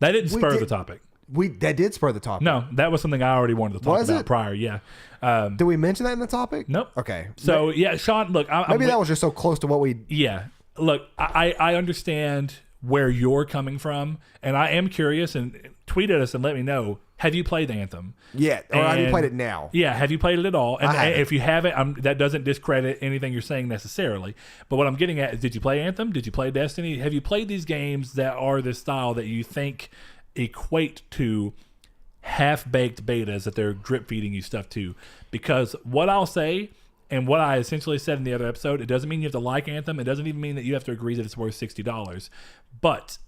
That didn't spur the topic. That did spur the topic. No, that was something I already wanted to talk about prior. Yeah. Did we mention that in the topic? Nope. Okay. So Sean, look, maybe that was just so close to what we. Yeah. Look, I understand where you're coming from, and I am curious. And tweet at us and let me know. Have you played Anthem? Yeah. Or have you played it now? Yeah. Have you played it at all? And if you haven't, that doesn't discredit anything you're saying necessarily. But what I'm getting at is, did you play Anthem? Did you play Destiny? Have you played these games that are this style that you think equate to half-baked betas that they're drip feeding you stuff to? Because what I'll say, and what I essentially said in the other episode, it doesn't mean you have to like Anthem. It doesn't even mean that you have to agree that it's worth $60. But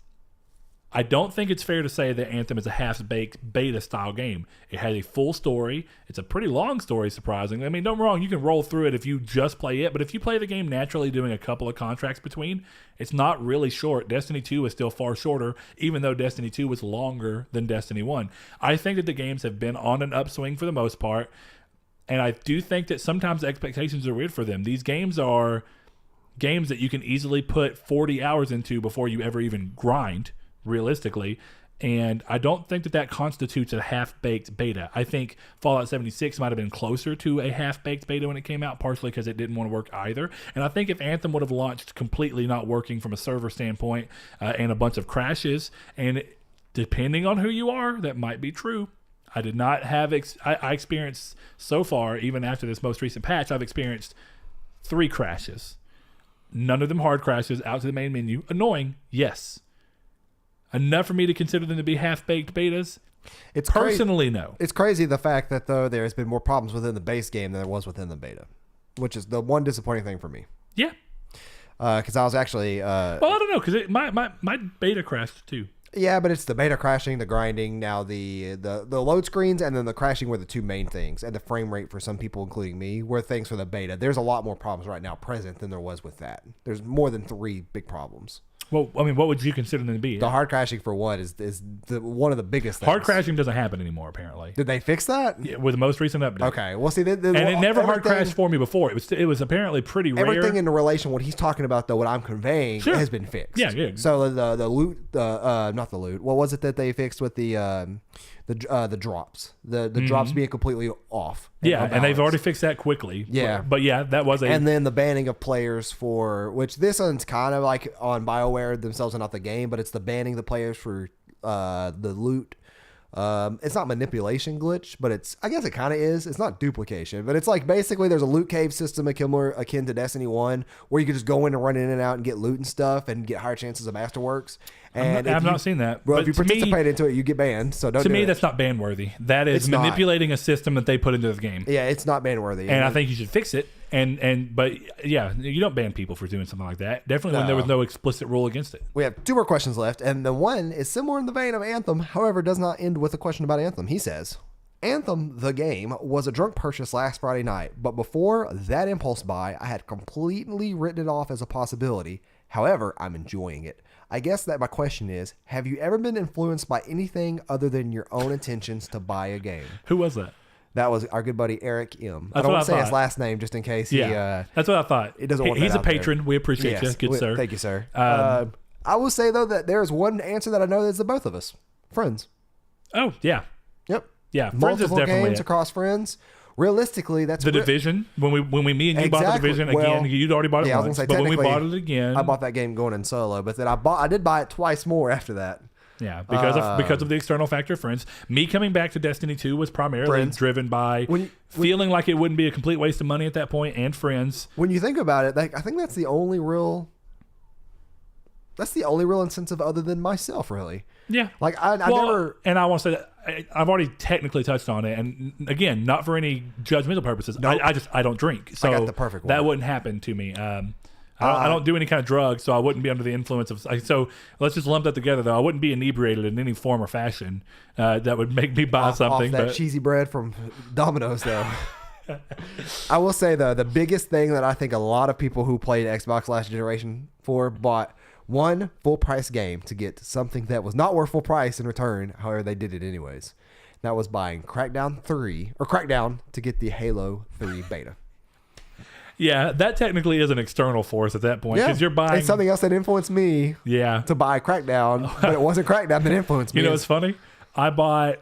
I don't think it's fair to say that Anthem is a half-baked beta-style game. It has a full story. It's a pretty long story, surprisingly. I mean, don't get me wrong, you can roll through it if you just play it, but if you play the game naturally doing a couple of contracts between, it's not really short. Destiny 2 is still far shorter, even though Destiny 2 was longer than Destiny 1. I think that the games have been on an upswing for the most part, and I do think that sometimes expectations are weird for them. These games are games that you can easily put 40 hours into before you ever even grind, realistically, and I don't think that constitutes a half-baked beta. I think Fallout 76 might have been closer to a half-baked beta when it came out, partially because it didn't want to work either. And I think if Anthem would have launched completely not working from a server standpoint and a bunch of crashes, and depending on who you are, that might be true. I did not have I experienced so far, even after this most recent patch, I've experienced 3 crashes. None of them hard crashes out to the main menu. Annoying, yes. Enough for me to consider them to be half-baked betas? It's personally, no. It's crazy the fact that, though, there's been more problems within the base game than there was within the beta, which is the one disappointing thing for me. Yeah. Because I was actually... well, I don't know, because my beta crashed, too. Yeah, but it's the beta crashing, the grinding, now the load screens, and then the crashing were the 2 main things. And the frame rate for some people, including me, were things for the beta. There's a lot more problems right now present than there was with that. There's more than 3 big problems. Well, I mean, what would you consider them to be? The hard crashing, for one, is one of the biggest things. Hard crashing doesn't happen anymore, apparently. Did they fix that? Yeah, with the most recent update. Okay. Well, see, and it never hard crashed for me before. It was apparently pretty rare. Everything in relation, what he's talking about, though, what I'm conveying, has been fixed. Yeah, yeah. So the loot, not the loot. What was it that they fixed with the drops? The drops being completely off. Yeah, and they've already fixed that quickly. Yeah. But yeah, that was And then the banning of players which this one's kind of like on BioWare themselves and not the game, but it's the banning the players for the loot. It's not manipulation glitch, but I guess it kind of is. It's not duplication, but it's like basically there's a loot cave system akin to Destiny 1 where you can just go in and run in and out and get loot and stuff and get higher chances of masterworks. And I've not seen that. Well, if you participate into it, you get banned. So don't. To me, that's not ban worthy. That is manipulating a system that they put into the game. Yeah, it's not ban worthy. And I think you should fix it. But yeah, you don't ban people for doing something like that. Definitely when there was no explicit rule against it. We have 2 more questions left, and the one is similar in the vein of Anthem. However, does not end with a question about Anthem. He says, Anthem, the game, was a drunk purchase last Friday night, but before that impulse buy, I had completely written it off as a possibility. However, I'm enjoying it. I guess that my question is, have you ever been influenced by anything other than your own intentions to buy a game? Who was that? That was our good buddy Eric M. That's I don't want to say his last name just in case that's what I thought. It doesn't want He's that a patron. We appreciate you. Good sir. Thank you, sir. I will say, though, that there's one answer that I know that's the both of us. Friends. Oh, yeah. Yep. Yeah. Friends Multiple is definitely games across friends. Realistically, that's the Division. When me and you bought the Division again, you'd already bought it once. But when we bought it again, I bought that game going in solo. But then I did buy it twice more after that. Yeah, because of the external factor of friends. Me coming back to Destiny 2 was primarily driven by feeling like it wouldn't be a complete waste of money at that point, and friends. When you think about it, I think that's the only real incentive other than myself, really. Yeah. Like I never. And I want to say that I've already technically touched on it, and again, not for any judgmental purposes. Nope. I don't drink, so I got the perfect one. That wouldn't happen to me. I don't do any kind of drugs, so I wouldn't be under the influence of. So let's just lump that together, though. I wouldn't be inebriated in any form or fashion that would make me buy something. Off that cheesy bread from Domino's, though. I will say, though, the biggest thing that I think a lot of people who played Xbox last generation bought one full price game to get something that was not worth full price in return. However, they did it anyways. That was buying Crackdown to get the Halo 3 beta. Yeah, that technically is an external force at that point because you're buying. It's something else that influenced me. Yeah. To buy Crackdown, but it wasn't Crackdown that influenced me. You know, it's funny. I bought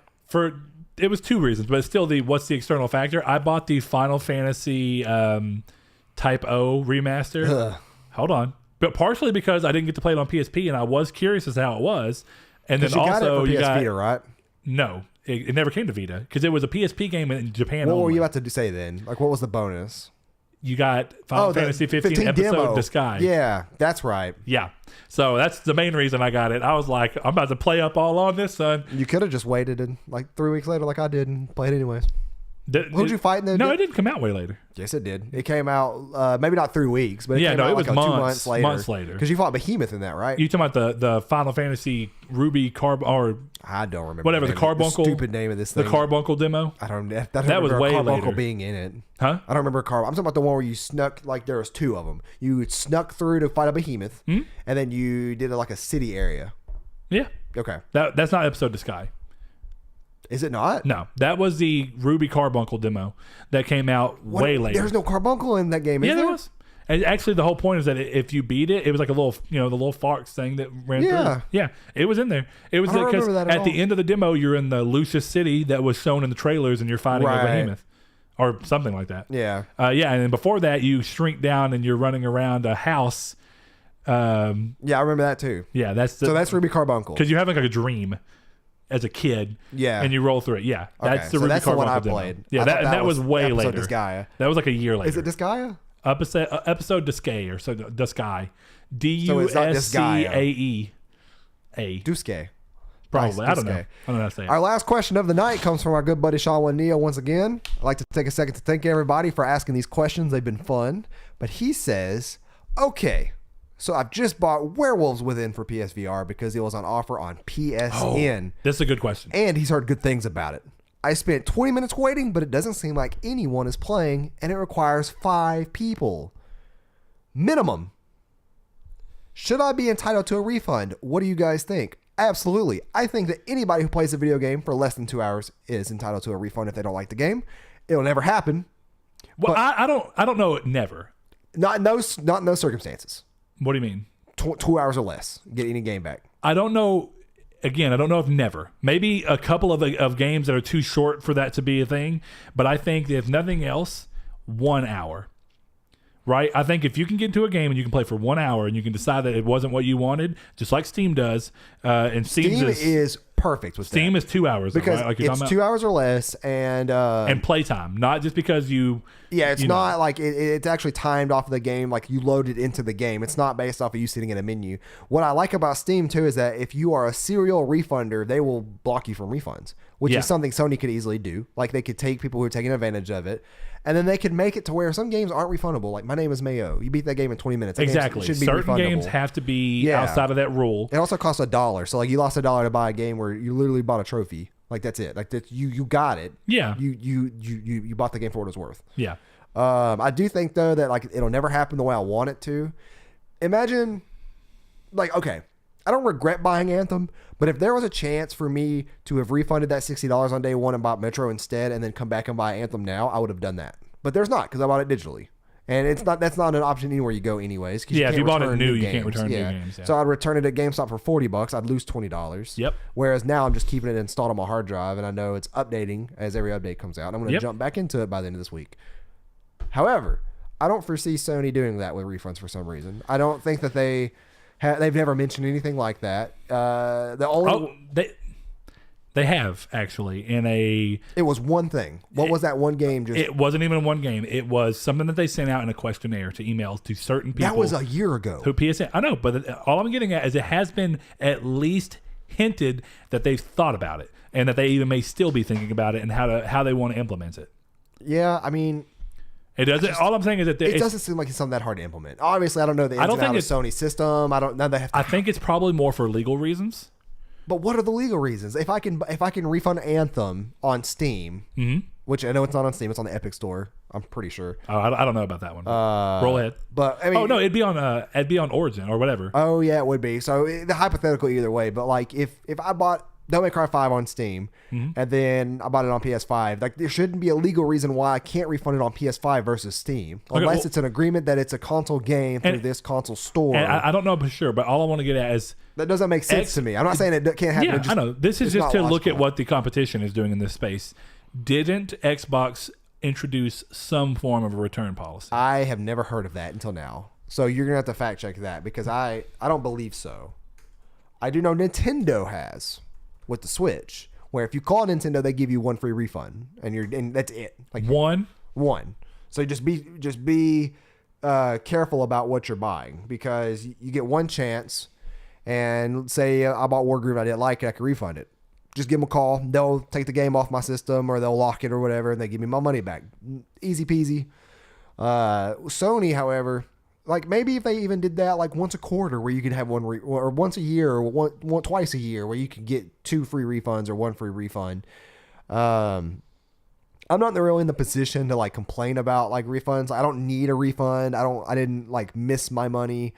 it was 2 reasons, but it's still what's the external factor? I bought the Final Fantasy Type O remaster. Ugh. Hold on. But partially because I didn't get to play it on PSP and I was curious as to how it was. And then also you got Vita, right? No, it never came to Vita because it was a PSP game in Japan. What were you about to say then? Like, what was the bonus? You got Final Fantasy 15 episode demo. Disguise. Yeah, that's right. Yeah. So that's the main reason I got it. I was like, I'm about to play up all on this, son. You could have just waited and like 3 weeks later like I did and played anyways. Who'd you fight in the... No, it didn't come out way later. Yes, it did. It came out maybe not 3 weeks, but it came out it was like 2 months later. Months later. Because you fought Behemoth in that, right? You talking about the Final Fantasy Ruby or I don't remember. Whatever, the Carbuncle. The stupid name of this thing. The Carbuncle demo? I don't that remember was way Carbuncle later. being in it. Huh? I don't remember I'm talking about the one where you snuck, like there was 2 of them. You snuck through to fight a Behemoth, and then you did like a city area. Yeah. Okay. That's not episode Disguise. Is it not? No, that was the Ruby Carbuncle demo that came out way later. There's no Carbuncle in that game, is there? There was. And actually, the whole point is that if you beat it, it was like a little, the little fox thing that ran through. Yeah, it was in there. It was because at the end of the demo, you're in the Lucius City that was shown in the trailers, and you're fighting a Behemoth or something like that. Yeah. And then before that, you shrink down and you're running around a house. Yeah, I remember that too. Yeah, that's Ruby Carbuncle because you have like a dream as a kid, and you roll through it. Yeah, that's the Ruby Carbuncle one I demo. played. Yeah, that was way later. Disgaea. That was like a year later. Is it Disgaea? Episode Disgaea or so Disgaea. Duscae. Duscae. Probably. I don't know how to say it. Our last question of the night comes from our good buddy Shawan Neo once again. I'd like to take a second to thank everybody for asking these questions. They've been fun. But he says, okay, so I've just bought Werewolves Within for PSVR because it was on offer on PSN. That's a good question. And he's heard good things about it. I spent 20 minutes waiting, but it doesn't seem like anyone is playing, and it requires 5 people. Minimum. Should I be entitled to a refund? What do you guys think? Absolutely. I think that anybody who plays a video game for less than 2 hours is entitled to a refund if they don't like the game. It'll never happen. Well, I don't know. Never. Not in those circumstances. What do you mean? 2 hours or less. Get any game back. I don't know. Again, I don't know if never. Maybe a couple of games that are too short for that to be a thing. But I think that if nothing else, 1 hour. right? I think if you can get into a game and you can play for 1 hour and you can decide that it wasn't what you wanted, just like Steam does, and Steam is perfect with Steam that. Is 2 hours because right? Like it's 2 hours or less, and playtime, not just because you. Yeah, it's not like it's actually timed off of the game, like you load it into the game. It's not based off of you sitting in a menu. What I like about Steam too is that if you are a serial refunder, they will block you from refunds, which is something Sony could easily do. Like they could take people who are taking advantage of it, and then they could make it to where some games aren't refundable. Like My Name is Mayo, you beat that game in 20 minutes. That exactly. Should be Certain refundable. games have to be outside of that rule. It also costs $1, so like you lost $1 to buy a game where you literally bought a trophy. Like that's it. Like that you got it. Yeah. You bought the game for what it's worth. Yeah. I do think though that like it'll never happen the way I want it to. Imagine, like, okay, I don't regret buying Anthem, but if there was a chance for me to have refunded that $60 on day one and bought Metro instead, and then come back and buy Anthem now, I would have done that. But there's not, because I bought it digitally, and that's not an option anywhere you go anyways. Yeah, if you bought it new, you can't return new games. Yeah. So I'd return it at GameStop for $40. I'd lose $20. Yep. Whereas now I'm just keeping it installed on my hard drive, and I know it's updating as every update comes out. I'm going to jump back into it by the end of this week. However, I don't foresee Sony doing that with refunds for some reason. I don't think that they've never mentioned anything like that. They have actually It was one thing. What was that one game? It wasn't even one game. It was something that they sent out in a questionnaire to emails to certain people. That was a year ago. Who PSN? I know, but all I'm getting at is it has been at least hinted that they've thought about it and that they even may still be thinking about it and how they want to implement it. Yeah, I mean. It doesn't. All I'm saying is that it doesn't seem like it's something that hard to implement. Obviously, I don't know the ins and outs of Sony's system. I don't know. I think it's probably more for legal reasons. But what are the legal reasons? If I can refund Anthem on Steam, which I know it's not on Steam, it's on the Epic Store. I'm pretty sure. Oh, I don't know about that one. Roll ahead. But I mean, oh no, it'd be on Origin or whatever. Oh yeah, it would be. So the hypothetical either way. But like if I bought Devil May Cry 5 on Steam, and then I bought it on PS5. Like there shouldn't be a legal reason why I can't refund it on PS5 versus Steam, unless it's an agreement that it's a console game through this console store. And I don't know for sure, but all I want to get at is that doesn't make sense to me. I'm not saying it can't happen. Yeah, I know. This is just to look at what the competition is doing in this space. Didn't Xbox introduce some form of a return policy? I have never heard of that until now. So you're gonna have to fact check that because I don't believe so. I do know Nintendo has. With the Switch, where if you call Nintendo, they give you one free refund, and that's it. Like one. So just be careful about what you're buying because you get one chance. And say I bought Wargroove and I didn't like it, I can refund it. Just give them a call. They'll take the game off my system or they'll lock it or whatever, and they give me my money back. Easy peasy. Sony, however. Like maybe if they even did that like once a quarter where you could have one or once a year or twice a year where you could get 2 free refunds or 1 free refund. I'm not really in the position to like complain about like refunds. I don't need a refund. I didn't like miss my money,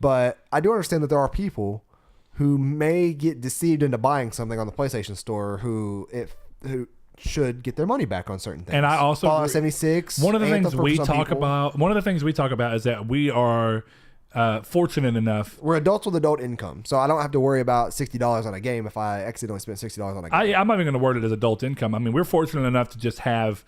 but I do understand that there are people who may get deceived into buying something on the PlayStation Store who should get their money back on certain things. And I also Fallout 76. One of the things we talk about is that we are fortunate enough. We're adults with adult income, so I don't have to worry about $60 on a game if I accidentally spent $60 on a game. I'm not even going to word it as adult income. I mean, we're fortunate enough to just have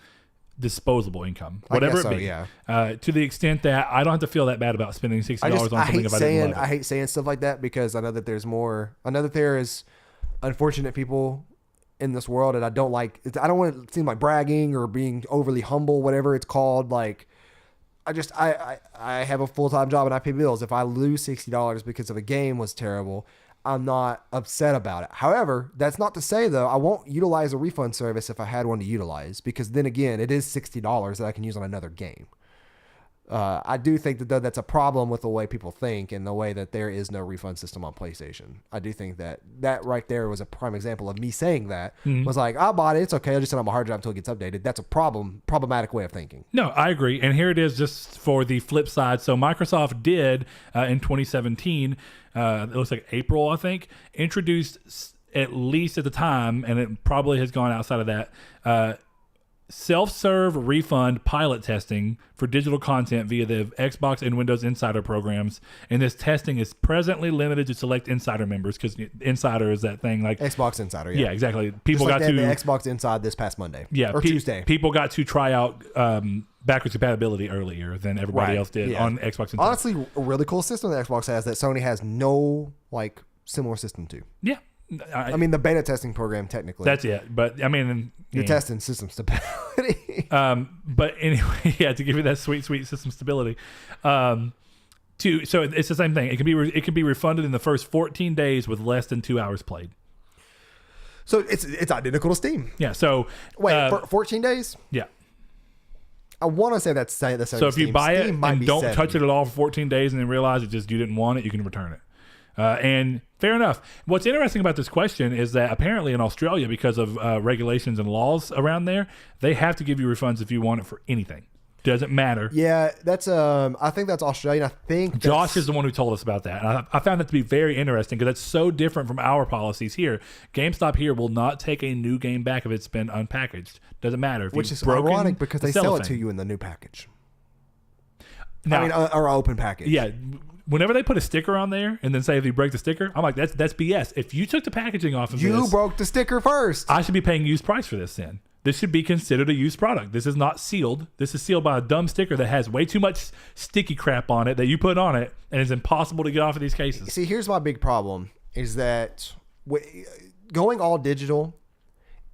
disposable income, whatever it be. Yeah. To the extent that I don't have to feel that bad about spending $60 on something if I didn't love it. I hate saying stuff like that because I know that there's more. I know that there is unfortunate people in this world, and I don't want it to seem like bragging or being overly humble, whatever it's called. Like, I have a full-time job and I pay bills. If I lose $60 because of a game was terrible, I'm not upset about it. However, that's not to say though I won't utilize a refund service if I had one to utilize, because then again, it is $60 that I can use on another game. I do think that though that's a problem with the way people think and the way that there is no refund system on PlayStation. I do think that right there was a prime example of me saying that was like, I bought it, it's okay, I'll just send it on my hard drive until it gets updated. That's a problematic way of thinking. No, I agree. And here it is just for the flip side. So Microsoft did in 2017, it looks like April, I think, introduced at least at the time, and it probably has gone outside of that, self-serve refund pilot testing for digital content via the Xbox and Windows Insider programs, and this testing is presently limited to select Insider members, because Insider is that thing like Xbox Insider. Yeah, exactly. People just got like to the Xbox Inside this past Monday. Yeah, or Tuesday. People got to try out backwards compatibility earlier than everybody else did on Xbox and honestly, a really cool system that Xbox has that Sony has no like similar system to. Yeah. I mean, the beta testing program, technically. That's it. But, I mean... You're testing system stability. But anyway, to give you that sweet system stability. So it's the same thing. It can be refunded in the first 14 days with less than 2 hours played. So it's identical to Steam. Yeah, so... Wait, for 14 days? Yeah. I want to say that's the same. So if you buy Steam it and don't touch it at all for 14 days and then realize you didn't want it, you can return it. And fair enough. What's interesting about this question is that apparently in Australia, because of regulations and laws around there, they have to give you refunds if you want it for anything. Doesn't matter. Yeah, that's I think that's Australian. I think Josh is the one who told us about that. And I found that to be very interesting because that's so different from our policies here. GameStop here will not take a new game back if it's been unpackaged. Doesn't matter. Which is ironic because they sell it to you in the new package. Now, or open package. Yeah. Whenever they put a sticker on there and then say if you break the sticker, I'm like, that's BS. If you took the packaging off of this, you broke the sticker first. I should be paying used price for this then. This should be considered a used product. This is not sealed. This is sealed by a dumb sticker that has way too much sticky crap on it that you put on it, and it's impossible to get off of these cases. See, here's my big problem is that going all digital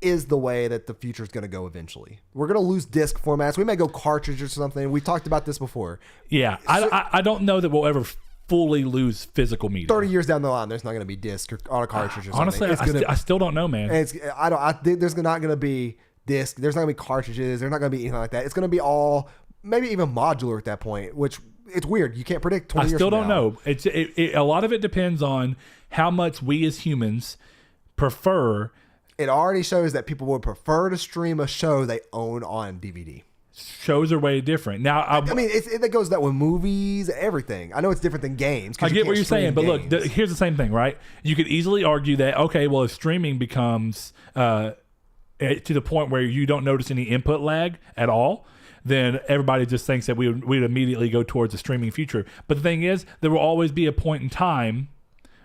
is the way that the future is going to go eventually. We're going to lose disc formats. We may go cartridge or something. We talked about this before. Yeah, I don't know that we'll ever fully lose physical media. 30 years down the line, there's not going to be disc or on a cartridge or something. Honestly, I still don't know, man. There's not going to be disc. There's not going to be cartridges. There's not going to be anything like that. It's going to be all maybe even modular at that point, which it's weird. You can't predict 20 years from now. I still don't know. A lot of it depends on how much we as humans prefer. It already shows that people would prefer to stream a show they own on DVD. Shows are way different. Now, I mean, it goes that with movies, everything. I know it's different than games. I get what you're saying, but look, here's the same thing, right? You could easily argue that, okay, well, if streaming becomes to the point where you don't notice any input lag at all, then everybody just thinks that we'd immediately go towards a streaming future. But the thing is, there will always be a point in time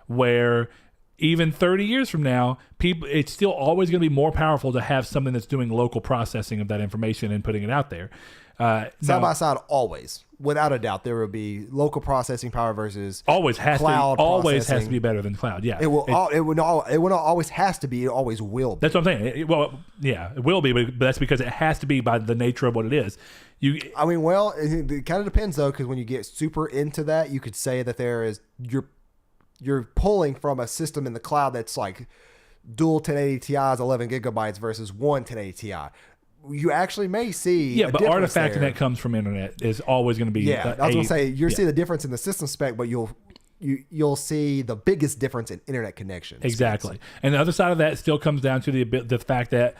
where even 30 years from now, it's still always going to be more powerful to have something that's doing local processing of that information and putting it out there. Side by side, always, without a doubt, there will be local processing power versus cloud. Always has to be better than cloud. Yeah, it will. It will not always has to be. It always will be. That's what I'm saying. It will be, but that's because it has to be by the nature of what it is. It kind of depends though, because when you get super into that, you could say that you're pulling from a system in the cloud that's like dual 1080 Ti's 11 gigabytes versus one 1080 Ti. You actually may see but artifacting that comes from internet is always going to be I was going to say you'll see the difference in the system spec, but you'll see the biggest difference in internet connection. Exactly. And the other side of that still comes down to the fact that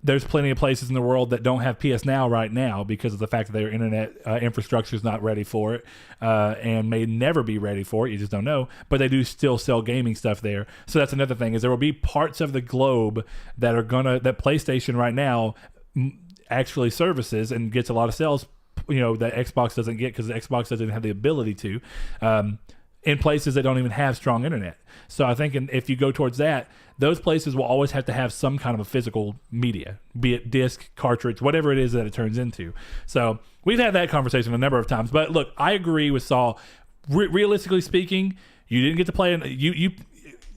there's plenty of places in the world that don't have PS Now right now because of the fact that their internet infrastructure is not ready for it and may never be ready for it. You just don't know. But they do still sell gaming stuff there. So that's another thing is there will be parts of the globe that that PlayStation right now actually services and gets a lot of sales, that Xbox doesn't get because the Xbox doesn't have the ability to in places that don't even have strong internet. So I think if you go towards that, those places will always have to have some kind of a physical media, be it disc, cartridge, whatever it is that it turns into. So we've had that conversation a number of times. But look, I agree with Saul. Realistically speaking, you didn't get to play you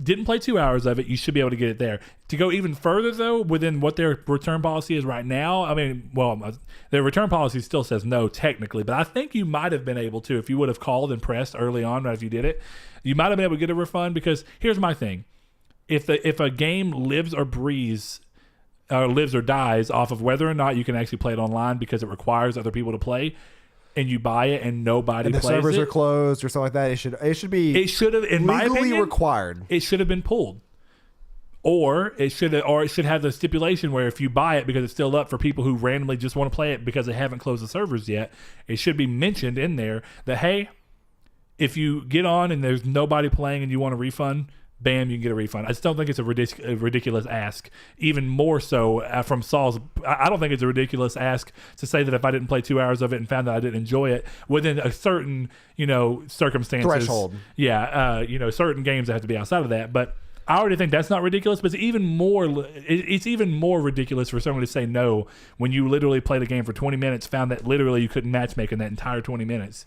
didn't play 2 hours of it. You should be able to get it there. To go even further, though, within what their return policy is right now, I mean, their return policy still says no technically, but I think you might have been able to if you would have called and pressed early on right if you did it. You might have been able to get a refund because here's my thing. If a game lives or dies off of whether or not you can actually play it online because it requires other people to play, and you buy it and nobody plays it, the servers are closed or something like that, it should have, in my opinion, required. It should have been pulled, or it should have the stipulation where if you buy it because it's still up for people who randomly just want to play it because they haven't closed the servers yet, it should be mentioned in there that hey, if you get on and there's nobody playing and you want a refund, bam, you can get a refund. I just don't think it's a ridiculous ask. Even more so from Saul's, I don't think it's a ridiculous ask to say that if I didn't play 2 hours of it and found that I didn't enjoy it within a certain, circumstances. Threshold. Yeah. Certain games that have to be outside of that. But I already think that's not ridiculous, but it's even more ridiculous for someone to say no when you literally played a game for 20 minutes, found that literally you couldn't matchmake in that entire 20 minutes.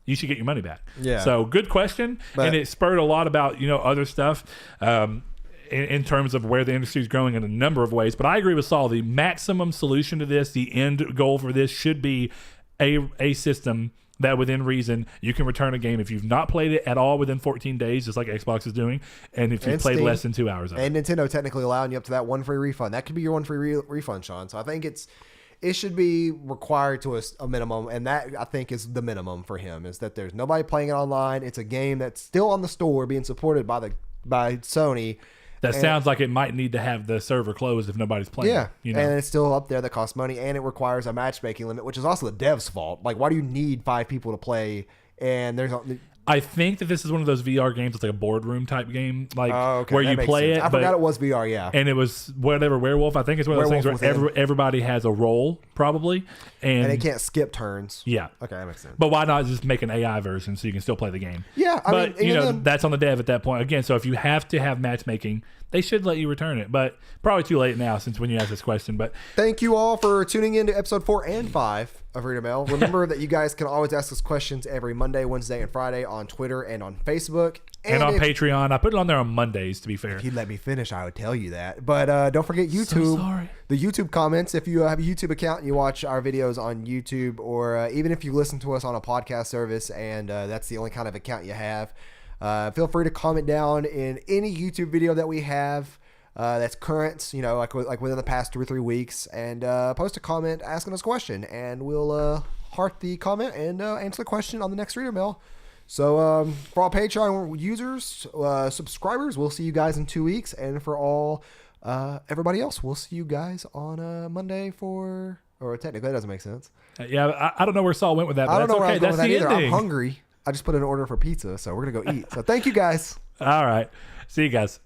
You should get your money back. Yeah. So good question, and it spurred a lot about other stuff in terms of where the industry is growing in a number of ways. But I agree with Saul. The maximum solution to this, the end goal for this, should be a system that within reason you can return a game if you've not played it at all within 14 days, just like Xbox is doing, and if you've played Steam, less than 2 hours of it. And Nintendo technically allowing you up to that one free refund. That could be your one free refund, Sean. So I think it should be required to a minimum, and that I think is the minimum for him, is that there's nobody playing it online. It's a game that's still on the store being supported by Sony. That sounds like it might need to have the server closed if nobody's playing. Yeah, and it's still up there that costs money, and it requires a matchmaking limit, which is also the dev's fault. Like, why do you need 5 people to play? And I think that this is one of those VR games. It's like a boardroom type game, like where you play it. I forgot it was VR, yeah. And it was whatever Werewolf. I think it's one of those things where everybody has a role probably, and they can't skip turns. Yeah, okay, that makes sense. But why not just make an AI version so you can still play the game? Yeah, but that's on the dev at that point again. So if you have to have matchmaking, they should let you return it, but probably too late now since when you asked this question. But thank you all for tuning in to episode 4 and 5 of Reader Mail. Remember that you guys can always ask us questions every Monday, Wednesday, and Friday on Twitter and on Facebook. And on Patreon. I put it on there on Mondays, to be fair. If you'd let me finish, I would tell you that. But don't forget YouTube. So sorry. The YouTube comments. If you have a YouTube account and you watch our videos on YouTube, or even if you listen to us on a podcast service and that's the only kind of account you have, feel free to comment down in any YouTube video that we have that's current, like within the past 2 or 3 weeks, and post a comment asking us a question, and we'll heart the comment and answer the question on the next Reader Mail. So for all Patreon users, subscribers, we'll see you guys in 2 weeks, and for all everybody else, we'll see you guys on Monday or technically that doesn't make sense. Yeah, I don't know where Saul went with that, but I don't know okay. where I was going That's with that the either. ending. I'm hungry. I just put in an order for pizza, so we're gonna go eat. So thank you guys. All right, see you guys.